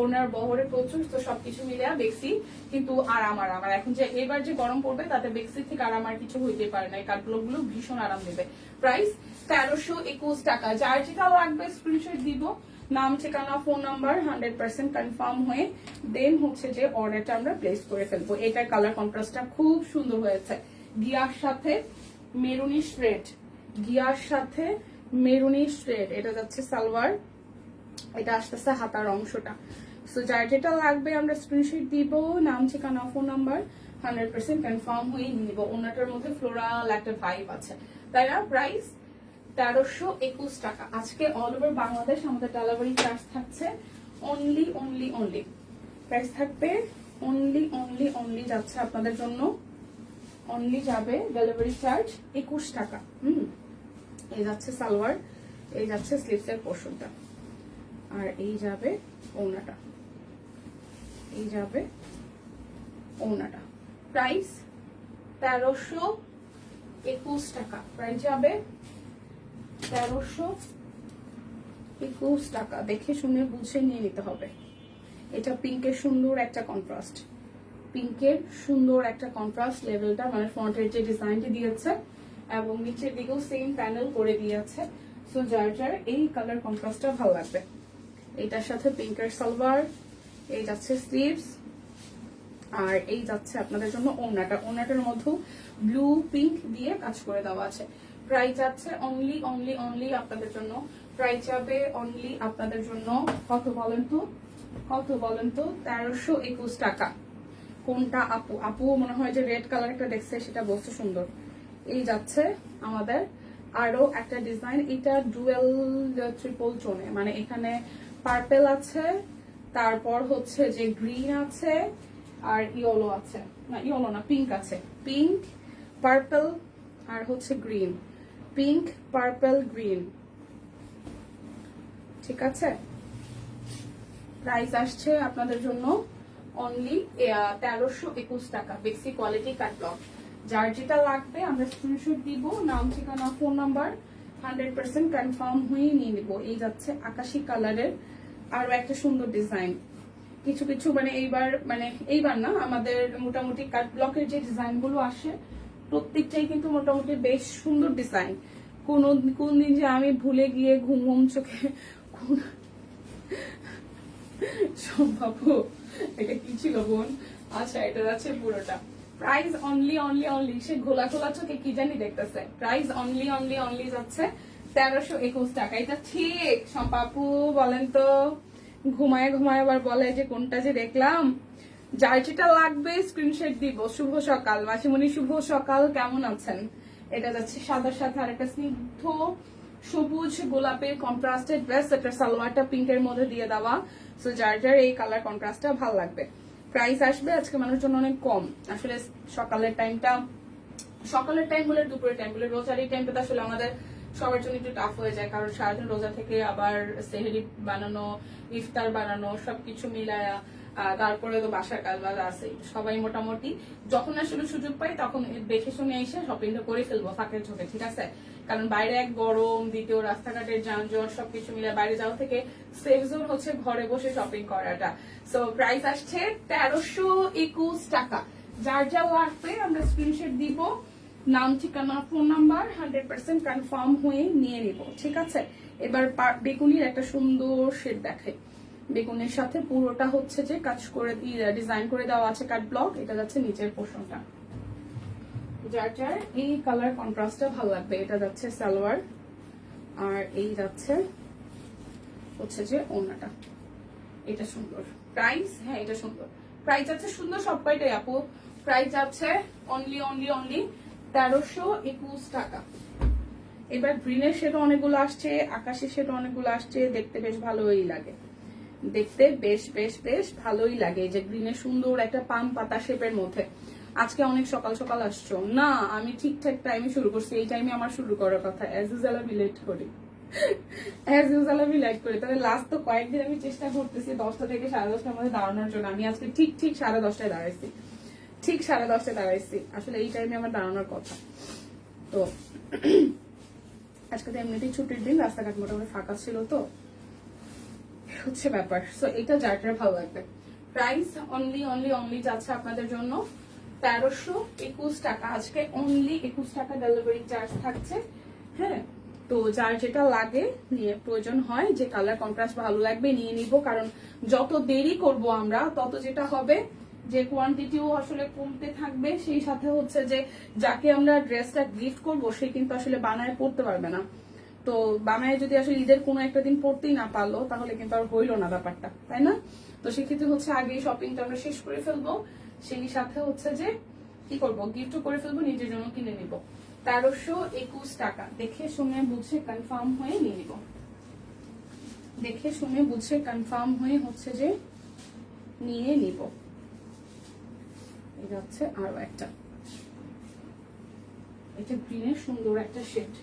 A: ওনার বহরে প্রচুর, তো সবকিছু মিলে বেক্সি কিন্তু আরাম। এখন যে এবার যে গরম পড়বে তাতে বেক্সি থেকে আরাম আর কিছু হইতে পারে না। এই কাটব্লক গুলো ভীষণ আরাম দেবে। প্রাইস 1321 টাকা। যার যেটা লাগবে স্ক্রিনশট দিব, নাম, ঠিকানা, ফোন নাম্বার 100% কনফার্ম হয়ে দেন হচ্ছে যে অর্ডারটা আমরা প্লেস করে ফেলবো। এটার কালার কন্ট্রাস্টটা খুব সুন্দর হয়েছে, গিয়ার সাথে মেরুনিশ রেড, গিয়ার সাথে মেরুনিশ রেড। এটা যাচ্ছে সালোয়ার, এটা আসতেছে হাতার অংশটা। সো যার যেটা লাগবে আমরা স্ক্রিনশট দিব, নাম, ঠিকানা, ফোন নাম্বার 100% কনফার্ম হয়ে নিব। ওনাটার মধ্যে ফ্লোরাল একটা ভাইব আছে, তাই না? প্রাইস 1321 টাকা। আজকে অল ওভার বাংলাদেশ আমাদের ডেলিভারি চার্জ থাকছে অনলি প্রাইস থাকবে অনলি যাচ্ছে আপনাদের জন্য, অনলি যাবে ডেলিভারি চার্জ 21 টাকা। এই যাচ্ছে সালোয়ার, এই যাচ্ছে স্লিভসের পোর্শনটা, আর এই যাবে ওড়নাটা, এই যাবে ওড়নাটা। প্রাইস 1321 টাকা। প্রাইস যাবে 1321 টাকা। দেখে শুনে বুঝে নিয়ে নিতে হবে। এটা পিঙ্কের সুন্দর একটা কন্ট্রাস্ট, পিঙ্কের সুন্দর একটা কন্ট্রাস্ট লেভেলটা, মানে ফ্রন্টের যে ডিজাইনটি দিয়েছে এবং নিচের দিকেও সেম প্যানেল করে দিয়েছে। সো যার যার এই কালার কন্ট্রাস্টটা ভালো লাগবে। এটার সাথে পিঙ্কের সালোয়ার, এই যাচ্ছে স্লিভস, আর এই যাচ্ছে আপনাদের জন্য ওড়নাটা। ওড়নাটার মধ্যে ব্লু পিঙ্ক দিয়ে কাজ করে দেওয়া আছে। প্রাইস যাচ্ছে অনলি আপনাদের জন্য, প্রাইস যাবে অনলি আপনাদের জন্য কত বলেন তো, 1321 টাকা। কোনটা আপু মনে হয় যে রেড কালার একটা দেখছে, সেটা বলছে সুন্দর। এই যাচ্ছে আমাদের আরো একটা ডিজাইন, এটা ডুয়েল ট্রিপল টোনে, মানে এখানে পার্পেল আছে, তারপর হচ্ছে যে গ্রিন আছে, আর ইয়েলো আছে, না ইয়েলো না, পিঙ্ক আছে, পিঙ্ক, পার্পল, আর হচ্ছে গ্রিন, পিঙ্ক, পার্পল, গ্রিন। ঠিক আছে, প্রাইস আসছে আপনাদের জন্য অনলি 1321 টাকা। বেক্সি কোয়ালিটি কাটলগ। যার যেটা লাগবে আমরা স্ক্রিনশট দিব, নাম, ঠিকানা, ফোন নাম্বার 100% কনফার্ম হয়ে নিয়ে নিব। এই যাচ্ছে আকাশী কালারের আরো একটা সুন্দর ডিজাইন। কিছু কিছু মানে এইবার না, আমাদের মোটামুটি কাট ব্লকের যে ডিজাইন গুলো আসে প্রত্যেকটাই কিন্তু মোটামুটি বেশ সুন্দর ডিজাইন। কোন দিন যে আমি ভুলে গিয়ে ঘুম চোখে সম্ভব। এটা কি ছিল বোন? আচ্ছা, এটা যাচ্ছে পুরোটা। প্রাইস অনলি সে ঘোলা চোখে কি জানি দেখতেছে। প্রাইস অনলি যাচ্ছে 1321 টাকা। এটা ঠিক সম্পাপু বলেন তো, ঘুমায় আবার বলে যে কোনটা যে দেখলাম। যার যেটা লাগবে স্ক্রিনশট দিব। শুভ সকাল মাসিমণি, শুভ সকাল, কেমন আছেন? এটা যাচ্ছে সাদার সাথে আর একটা স্নিগ্ধ সবুজ গোলাপের কন্ট্রাস্টেড ড্রেস। এটা সালোয়ারটা পিঙ্কের মধ্যে দিয়ে দেওয়া। সো যার যার এই কালার কন্ট্রাস্টটা ভালো লাগবে। প্রাইস আসবে আজকে মানুষের জন্য অনেক কম। আসলে সকালের টাইম হলে, দুপুরের টাইম হলে, রোজার এই টাইমটা আসলে আমাদের সবার জন্য একটু টাফ হয়ে যায়, কারণ সারাদিন রোজা থেকে আবার সেহরি বানানো, ইফতার বানানো, সবকিছু মিলায়া, তারপরে তো বাসার কাজ বাজ আছে। সবাই মোটামুটি যখন আসলে সুযোগ পাই তখন দেখে শুনে এসে শপিংটা করে ফেলবো ফাঁকের ঝোঁকে, ঠিক আছে? কারণ বাইরে এক গরম, দ্বিতীয় রাস্তাঘাটের যানজট সবকিছু মিলে বাইরে যাওয়া থেকে সেফ জোন হচ্ছে ঘরে বসে শপিং করাটা। সো প্রাইস আসছে 1321 টাকা। যার যা লাগবে আমরা স্ক্রিনশট দিব, নাম, ঠিকানা, ফোন নাম্বার 100% কনফার্ম হয়ে নিয়ে নিব, ঠিক আছে? এবার বেগুনির একটা সুন্দর শেড দেখে। বেগুনের সাথে পুরোটা হচ্ছে যে কাজ করে ডিজাইন করে দেওয়া আছে কাট ব্লক। এটা যাচ্ছে নিচের পোর্শনটা। যার যার এই কালার কন্ট্রাস্টটা ভালো লাগবে। এটা যাচ্ছে সালোয়ার, আর এই যাচ্ছে হচ্ছে যে ওড়নাটা। এটা সুন্দর প্রাইস, হ্যাঁ এটা সুন্দর প্রাইস আছে, সুন্দর সব কয়টাই আপু। প্রাইস আছে অনলি অনলি অনলি 1321 টাকা। এবার গ্রিনের শেডও অনেকগুলো আসছে, আকাশের শেডও অনেকগুলো আসছে, দেখতে বেশ ভালোই লাগে, দেখতে বেশ বেশ বেশ ভালোই লাগে। এই যে গ্রিনের সুন্দর একটা পাম পাতা শেপের মধ্যে। আজকে অনেক সকাল সকাল আসছো না, আমি ঠিকঠাক টাইমে শুরু করছি, এই টাইমে আমার শুরু করার কথা, অ্যাজ ইউজুয়াল আমি লেট করি, তবে লাস্ট তো কয়েকদিন আমি চেষ্টা করতেছি 10টা থেকে 10:30টার মধ্যে দাঁড়ানোর জন্য। আমি আজকে ঠিক 10:30টায় দাঁড়াইছি, ঠিক 10:30টায় দাঁড়াইছি, আসলে এই টাইমে আমার দাঁড়ানোর কথা। তো আজকে তো এমনিতেই ছুটির দিন, রাস্তাঘাট মোটামুটি ফাঁকা ছিল, তো হচ্ছে ব্যাপার। সো এটা যারটার ভালো লাগবে। প্রাইস অনলি অনলি অনলি যাচ্ছে আপনাদের জন্য 1321 টাকা। আজকে অনলি 21 টাকা ডেলিভারি চার্জ থাকছে। হ্যাঁ, তো যার যেটা লাগে নিয়ে প্রয়োজন হয়, যে কালার কন্ট্রাস্ট ভালো লাগবে নিয়ে নিব, কারণ যত দেরি করব আমরা তত যেটা হবে যে কোয়ান্টিটিও আসলে কমতে থাকবে, সেই সাথে হচ্ছে যে যাকে আমরা ড্রেসটা গিফট করব সে কিন্তু আসলে বানায় পড়তে পারবে না। তো বানায় যদি আসলে ঈদের কোনো একটা দিন পড়তেই না পারলো তাহলে কিন্তু আর হইলো না ব্যাপারটা, তাই না? তো সেক্ষেত্রে হচ্ছে আগে শপিংটা আমরা শেষ করে ফেলবো, সেই সাথে হচ্ছে যে কি করবো, গিফটও করে ফেলবো, নিজের জন্য কিনে নিব। 1321 টাকা। দেখে শুনে বুঝে কনফার্ম হয়ে নিয়ে নিব, দেখে শুনে বুঝে কনফার্ম হয়ে হচ্ছে যে নিয়ে নিব। এটা হচ্ছে আরো একটা, এটা গ্রিনের সুন্দর একটা শেড,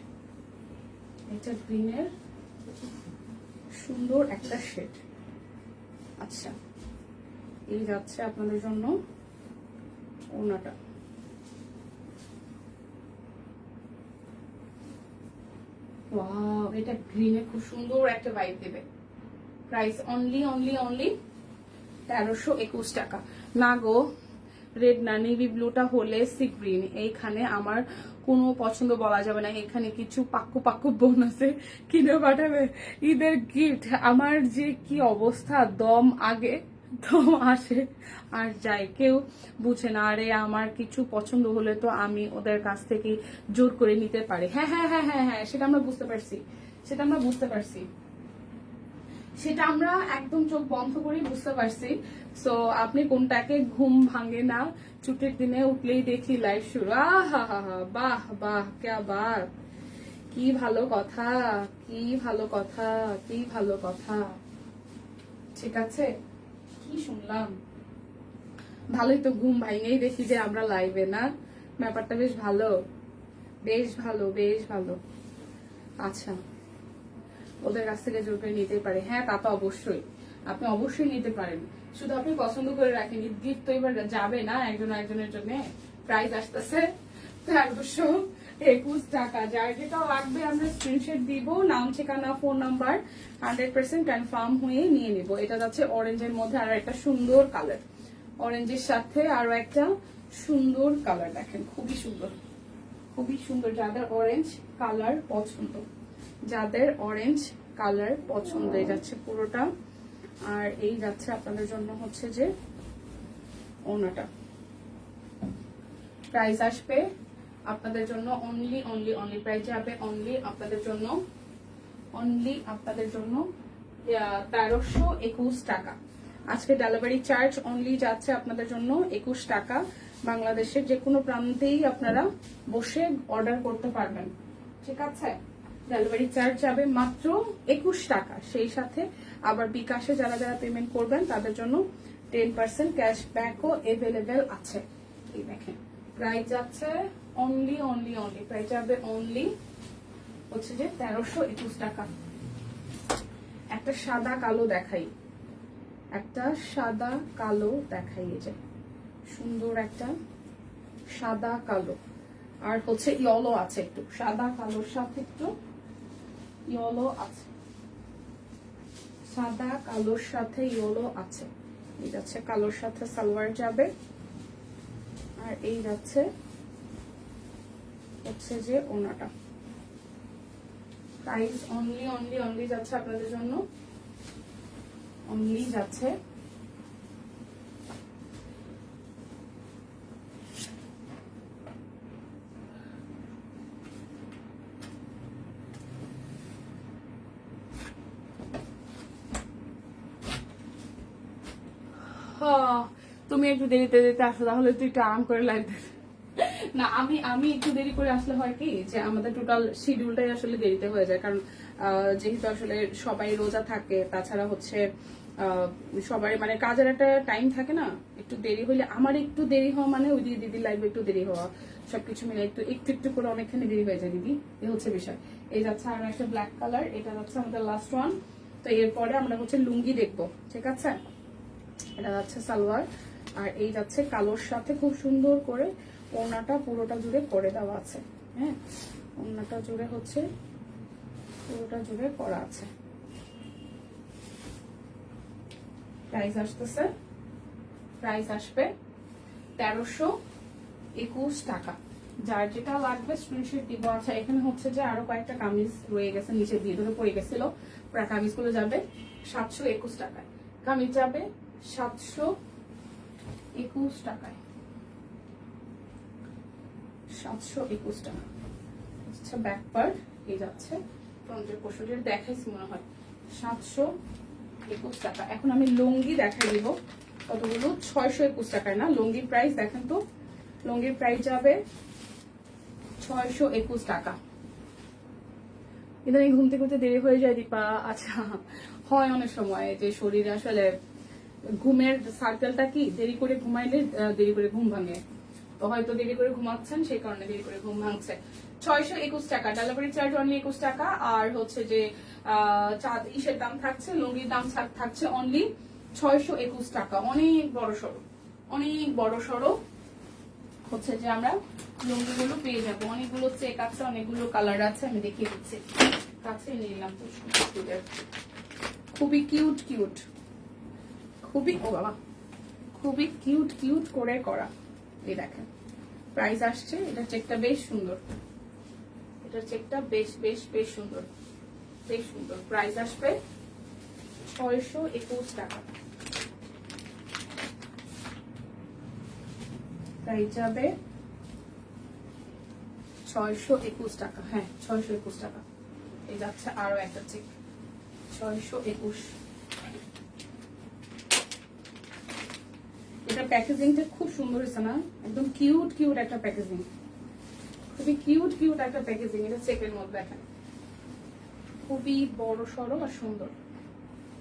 A: এটা গ্রিনের সুন্দর একটা শেড। আচ্ছা, এই যাচ্ছে আপনাদের জন্য ওড়নাটা। ওয়াও, এটা গ্রিনে খুব সুন্দর একটা ভাইব দেবে। প্রাইস অনলি অনলি অনলি 1321 টাকা। না গো, রেড না, নেভি ব্লুটা হলে সি গ্রিন। এইখানে আমার কোনো পছন্দ বলা যাবে না, এখানে কিছু পাক্কু পাক্কু বোন আছে, কিনে পাঠাবে ঈদের গিফট। আমার যে কি অবস্থা, দম আগে দম আসে আর যায়, কেউ বুঝে না। আরে আমার কিছু পছন্দ হলে তো আমি ওদের কাছ থেকে জোর করে নিতে পারি। হ্যাঁ হ্যাঁ হ্যাঁ হ্যাঁ হ্যাঁ, সেটা আমরা বুঝতে পারছি, সেটা আমরা বুঝতে পারছি, সেটা আমরা একদম চোখ বন্ধ করে বুঝতে পারছি। সো আপনি কোনটাকে ঘুম ভাঙে না, ছুটির দিনে উঠলেই দেখি লাইভ শুরু। আহা হা হা, বাহ বাহ, ক্যা বাত, কি ভালো কথা, কি ভালো কথা, কি ভালো কথা। ঠিক আছে, কি শুনলাম, ভালোই তো, ঘুম ভাঙেই দেখি যে আমরা লাইভে, না? ব্যাপারটা বেশ ভালো, বেশ ভালো, বেশ ভালো। আচ্ছা, ওদের কাছ থেকে জোর করে নিতেই পারে, হ্যাঁ তা তো অবশ্যই, আপনি অবশ্যই নিতে পারেন, শুধু আপনি পছন্দ করে রাখেন। গিফট তো এবার যাবে না একজন একজনের জন্য। প্রাইস আসতেছে 1321 টাকা। যার যেটা লাগবে আমরা স্ক্রিনশট দিব, নাম ঠিকানা ফোন নাম্বার 100% কনফার্ম হয়ে নিয়ে নিব। এটা যাচ্ছে অরেঞ্জের মধ্যে, আর একটা সুন্দর কালার, অরেঞ্জের সাথে আরো একটা সুন্দর কালার, দেখেন খুবই সুন্দর, খুবই সুন্দর। যাদের অরেঞ্জ কালার পছন্দ, যাদের অরেঞ্জ কালার পছন্দ, এই যাচ্ছে পুরোটা। আর এই যাচ্ছে আপনাদের জন্য হচ্ছে যে ওড়নাটা। প্রাইস আসবে আপনাদের জন্য অনলি অনলি অনলি, প্রাইস যাবে অনলি আপনাদের জন্য, অনলি আপনাদের জন্য 1321 টাকা। আজকে ডেলিভারি চার্জ অনলি যাচ্ছে আপনাদের জন্য 21 টাকা। বাংলাদেশের যে কোনো প্রান্তেই আপনারা বসে অর্ডার করতে পারবেন, ঠিক আছে? ডেলিভারি চার্জ যাবে মাত্র 21 টাকা। সেই সাথে আবার বিকাশে যারা যারা পেমেন্ট করবেন তাদের জন্য 10% ক্যাশব্যাকও এভেলেবেল আছে। এই দেখেন, প্রাইস যাচ্ছে অনলি অনলি অনলি, প্রাইস যাবে অনলি হচ্ছে যে 1321 টাকা। একটা সাদা কালো দেখাই, একটা সাদা কালো দেখাই, এই যে সুন্দর একটা সাদা কালো, আর হচ্ছে ইয়েলো আছে, একটু সাদা কালোর সাথে একটু ইয়েলো আছে, সাদা কালোর সাথে ইয়েলো আছে। এই যাচ্ছে কালোর সাথে সালোয়ার যাবে, আর এই যাচ্ছে হচ্ছে যে ওনাটা। প্রাইস অনলি অনলি অনলি যাচ্ছে আপনাদের জন্য, অনলি যাচ্ছে তুমি একটু দেরিতে দেরিতে আসো, তাহলে তুই একটু আরাম করে লাইভ দেখ। না, আমি একটু দেরি করে আসলে হয় কি যে আমাদের টোটাল শিডিউলটাই আসলে দেরিতে হয়ে যায়, কারণ যেহেতু আসলে সবাই রোজা থাকে, তাছাড়া হচ্ছে সবাই মানে কাজের একটা টাইম থাকে না, একটু দেরি হইলে আমার একটু দেরি হওয়া মানে ওই দিদির লাইভে একটু দেরি হওয়া, সবকিছু মিলে একটু একটু একটু করে অনেকখানি দেরি হয়ে যায় দিদি, এই হচ্ছে বিষয়। এই যাচ্ছে আর একটা ব্ল্যাক কালার, এটা যাচ্ছে আমাদের লাস্ট ওয়ান। তো এরপরে আমরা হচ্ছে লুঙ্গি দেখবো, ঠিক আছে? এটা যাচ্ছে সালোয়ার, আর এই যাচ্ছে কালোর সাথে খুব সুন্দর করে ওড়নাটা পুরোটা জুড়ে করে দেওয়া আছে। হ্যাঁ, ওড়নাটা জুড়ে হচ্ছে পুরোটা জুড়ে করা আছে। প্রাইস আসতেছে, প্রাইস আসবে 1321 টাকা। যার যেটা লাগবে স্ক্রিনশট দিব। আচ্ছা, এখানে হচ্ছে যে আরো কয়েকটা কামিজ রয়ে গেছে, নিচে দিয়ে ধরে পড়ে গেছিল, প্রায় কামিজগুলো যাবে 721 টাকায়। কামিজ যাবে 721 টাকায়, 721 টাকা। আচ্ছা, ব্যাক পার্ট এই যাচ্ছে ফ্রন্টের পোর্শনটা দেখাইছি মনে হয় 721 টাকা। এখন আমি লুঙ্গি দেখাই দিব কতগুলো, 621 টাকায় না লুঙ্গির প্রাইস দেখেন তো। লুঙ্গির প্রাইস যাবে 621 টাকা। ইদানিং ঘুম থেকে উঠতে দেরি হয়ে যায় দীপা। আচ্ছা, হয় অনেক সময় যে শরীরে আসলে ঘুমের সার্কেলটা কি, দেরি করে ঘুমাইলে দেরি করে ঘুম ভাঙে, তো হয়তো দেরি করে ঘুমাচ্ছেন সেই কারণে দেরি করে ঘুম ভাঙছে। 621 টাকা, ডেলিভারি চার্জ অনলি 21 টাকা। আর হচ্ছে যে ইসের দাম থাকছে, লুঙ্গির দাম থাকছে অনলি 621 টাকা। অনেক বড় সড়ো, অনেক বড় সড়ো হচ্ছে যে আমরা লুঙ্গিগুলো পেয়ে যাবো। অনেকগুলো চেক আছে, অনেকগুলো কালার আছে, আমি দেখিয়ে দিচ্ছি। কাছে নিলাম তো, খুবই কিউট কিউট, খুবই ও বাবা খুবই কিউট কিউট করে করা। এই দেখেন প্রাইস আসছে, এটার চেকটা বেশ সুন্দর, এটার চেকটা বেশ বেশ বেশ সুন্দর, বেশ সুন্দর। প্রাইস আসবে 621 টাকা। প্রাইস যাবে 621 টাকা। হ্যাঁ, 621 টাকা। এই যাচ্ছে আরো একটা চেক, 621। এটা প্যাকেজিংটা খুব সুন্দর হয়েছে না, একদম কিউট কিউট একটা প্যাকেজিং, খুবই কিউট কিউট একটা প্যাকেজিং। এটা চেকের মধ্যে দেখেন, খুবই বড় সড়ো আর সুন্দর।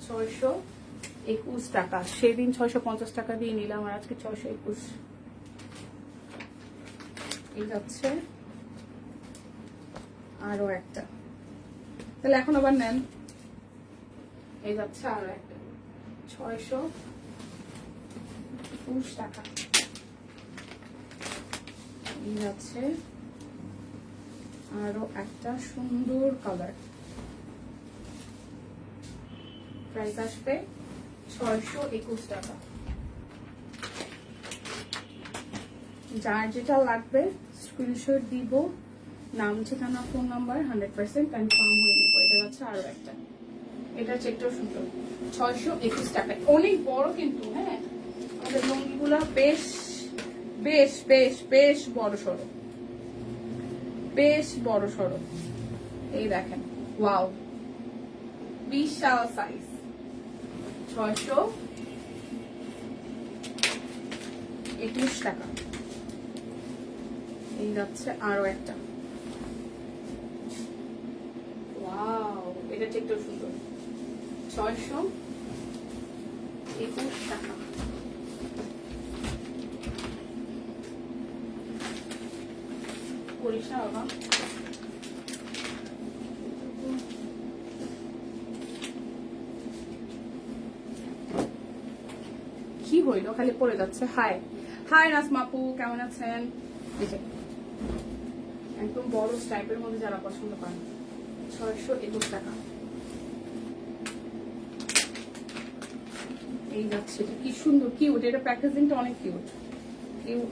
A: 621 টাকা। সেদিন 650 টাকা দিয়ে নিলাম, আর আজকে 621। এই যাচ্ছে আরো একটা, তাহলে এখন আবার নেন। এই যাচ্ছে আরো একটা, 620 টাকা। এই যাচ্ছে আরো একটা সুন্দর কালার, প্রাইস আসবে 621 টাকা। যার যেটা লাগবে স্ক্রিনশট দিব, নাম ঠিকানা ফোন নাম্বার 100% কনফার্ম হয়ে নিব। এটা যাচ্ছে আরো একটা, এটা চেকটাও সুন্দর, 621 টাকায়। অনেক বড় কিন্তু, হ্যাঁ আমাদের লুঙ্গিগুলা বেশ বেশ বেশ বেশ বড় সড়ো, বেশ বড় সড়ো। এই দেখেন, ওয়াও, বিশাল সাইজ, 621 টাকা। এই যাচ্ছে আরো একটা, ওয়াও, এটা চেকটাও সুন্দর, 621 টাকা। করিস না বাবা, কি হইলো খালি পড়ে যাচ্ছে। হাই হাই নাসমাপু, কেমন আছেন? একদম বড় স্টাইপের মধ্যে যারা পছন্দ করেন, 621 টাকা। এই যাচ্ছে, কি সুন্দর কিউট, এটা প্যাকেজিংটা অনেক কিউট,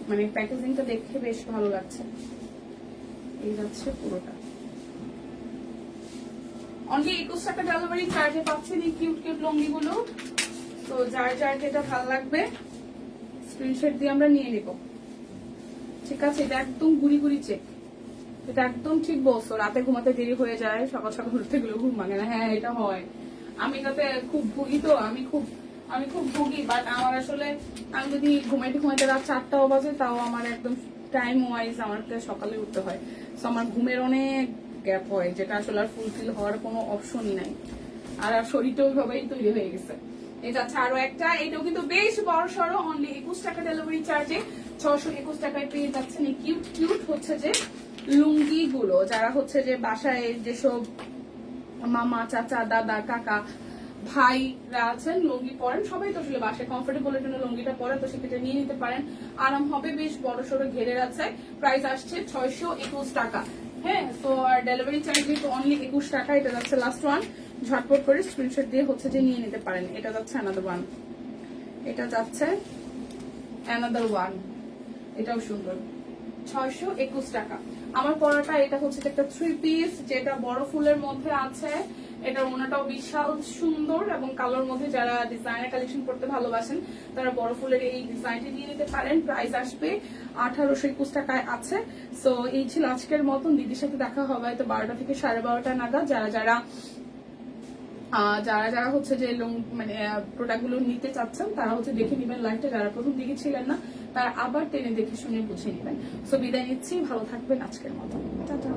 A: মানে প্যাকেজিংটা দেখে বেশ ভালো লাগছে। এই যাচ্ছে পুরোটা অনলি 21 টাকা ডেলিভারি চার্জে পাচ্ছেন এই কিউট কিউট লুঙ্গিগুলো। তো যার যার যেটা ভালো লাগবে স্ক্রিনশট দিয়ে আমরা নিয়ে নিব, ঠিক আছে? এটা একদম গুড়ি গুড়ি চেক, এটা একদম ঠিক বলছো। রাতে ঘুমাতে দেরি হয়ে যায়, সকাল সকাল উঠতে গেলেও ঘুম ভাঙে না। হ্যাঁ, এটা হয়। আমি যাতে খুব ভুগি, তো আমি খুব আমি খুব ভুগি, বাট আমার আসলে আমি যদি ঘুমাইতে রাত 4টাও বাজে, তাও আমার একদম টাইম ওয়াইজ আমাকে সকালে উঠতে হয়। সো আমার ঘুমের অনেক গ্যাপ হয়, যেটা আসলে আর ফুলফিল হওয়ার কোনো অপশনই নাই। আর শরীরটা ওইভাবেই তৈরি হয়ে গেছে। এই যাচ্ছে আরো একটা, এটাও কিন্তু বেশ বড় সড়ো, অনলি 21 টাকা ডেলিভারি চার্জে 621 টাকায় পেয়ে যাচ্ছেন এই কিউট কিউট হচ্ছে যে লুঙ্গি গুলো। যারা হচ্ছে যে বাসায় যেসব মামা, চাচা, দাদা, কাকা, ভাইরা আছেন লুঙ্গি পরেন, সবাই তো আসলে বাসায় কমফোর্টেবলের জন্য লুঙ্গিটা পরে, তো সেক্ষেত্রে নিয়ে নিতে পারেন। আরাম হবে, বেশ বড় সড়ো ঘেরের আছে। প্রাইস আসছে 621 টাকা। হ্যাঁ, তো আর ডেলিভারি চার্জ তো অনলি 21 টাকা। এটা যাচ্ছে লাস্ট ওয়ান, ঝটপট করে স্ক্রিনশট দিয়ে হচ্ছে যে নিয়ে নিতে পারেন। এটা যাচ্ছে অ্যানাদার ওয়ান, এটা যাচ্ছে অ্যানাদার ওয়ান, এটাও সুন্দর, 621 টাকা। আমার পরাটা এটা হচ্ছে একটা 3 পিস, যেটা বড় ফুলের মধ্যে আছে। এটার ওনাটাও বিশাল সুন্দর, এবং কালোর মধ্যে যারা ডিজাইনার কালেকশন করতে ভালোবাসেন তারা বড় ফুলের এই ডিজাইনটি নিয়ে নিতে পারেন। প্রাইস আসবে 1821 টাকায় আছে। সো এই ছিল আজকের মতন। দিদির সাথে দেখা হবে হয়তো 12টা থেকে 12:30 নাগাদ। যারা যারা হচ্ছে যে মানে প্রোডাক্ট গুলো নিতে চাচ্ছেন তারা হচ্ছে দেখে নিবেন লাইভটা। যারা প্রথম দিকে ছিলেন না তারা আবার টেনে দেখে শুনে বুঝে নিবেন। সো বিদায় নিচ্ছি, ভালো থাকবেন আজকের মতো, টাটা।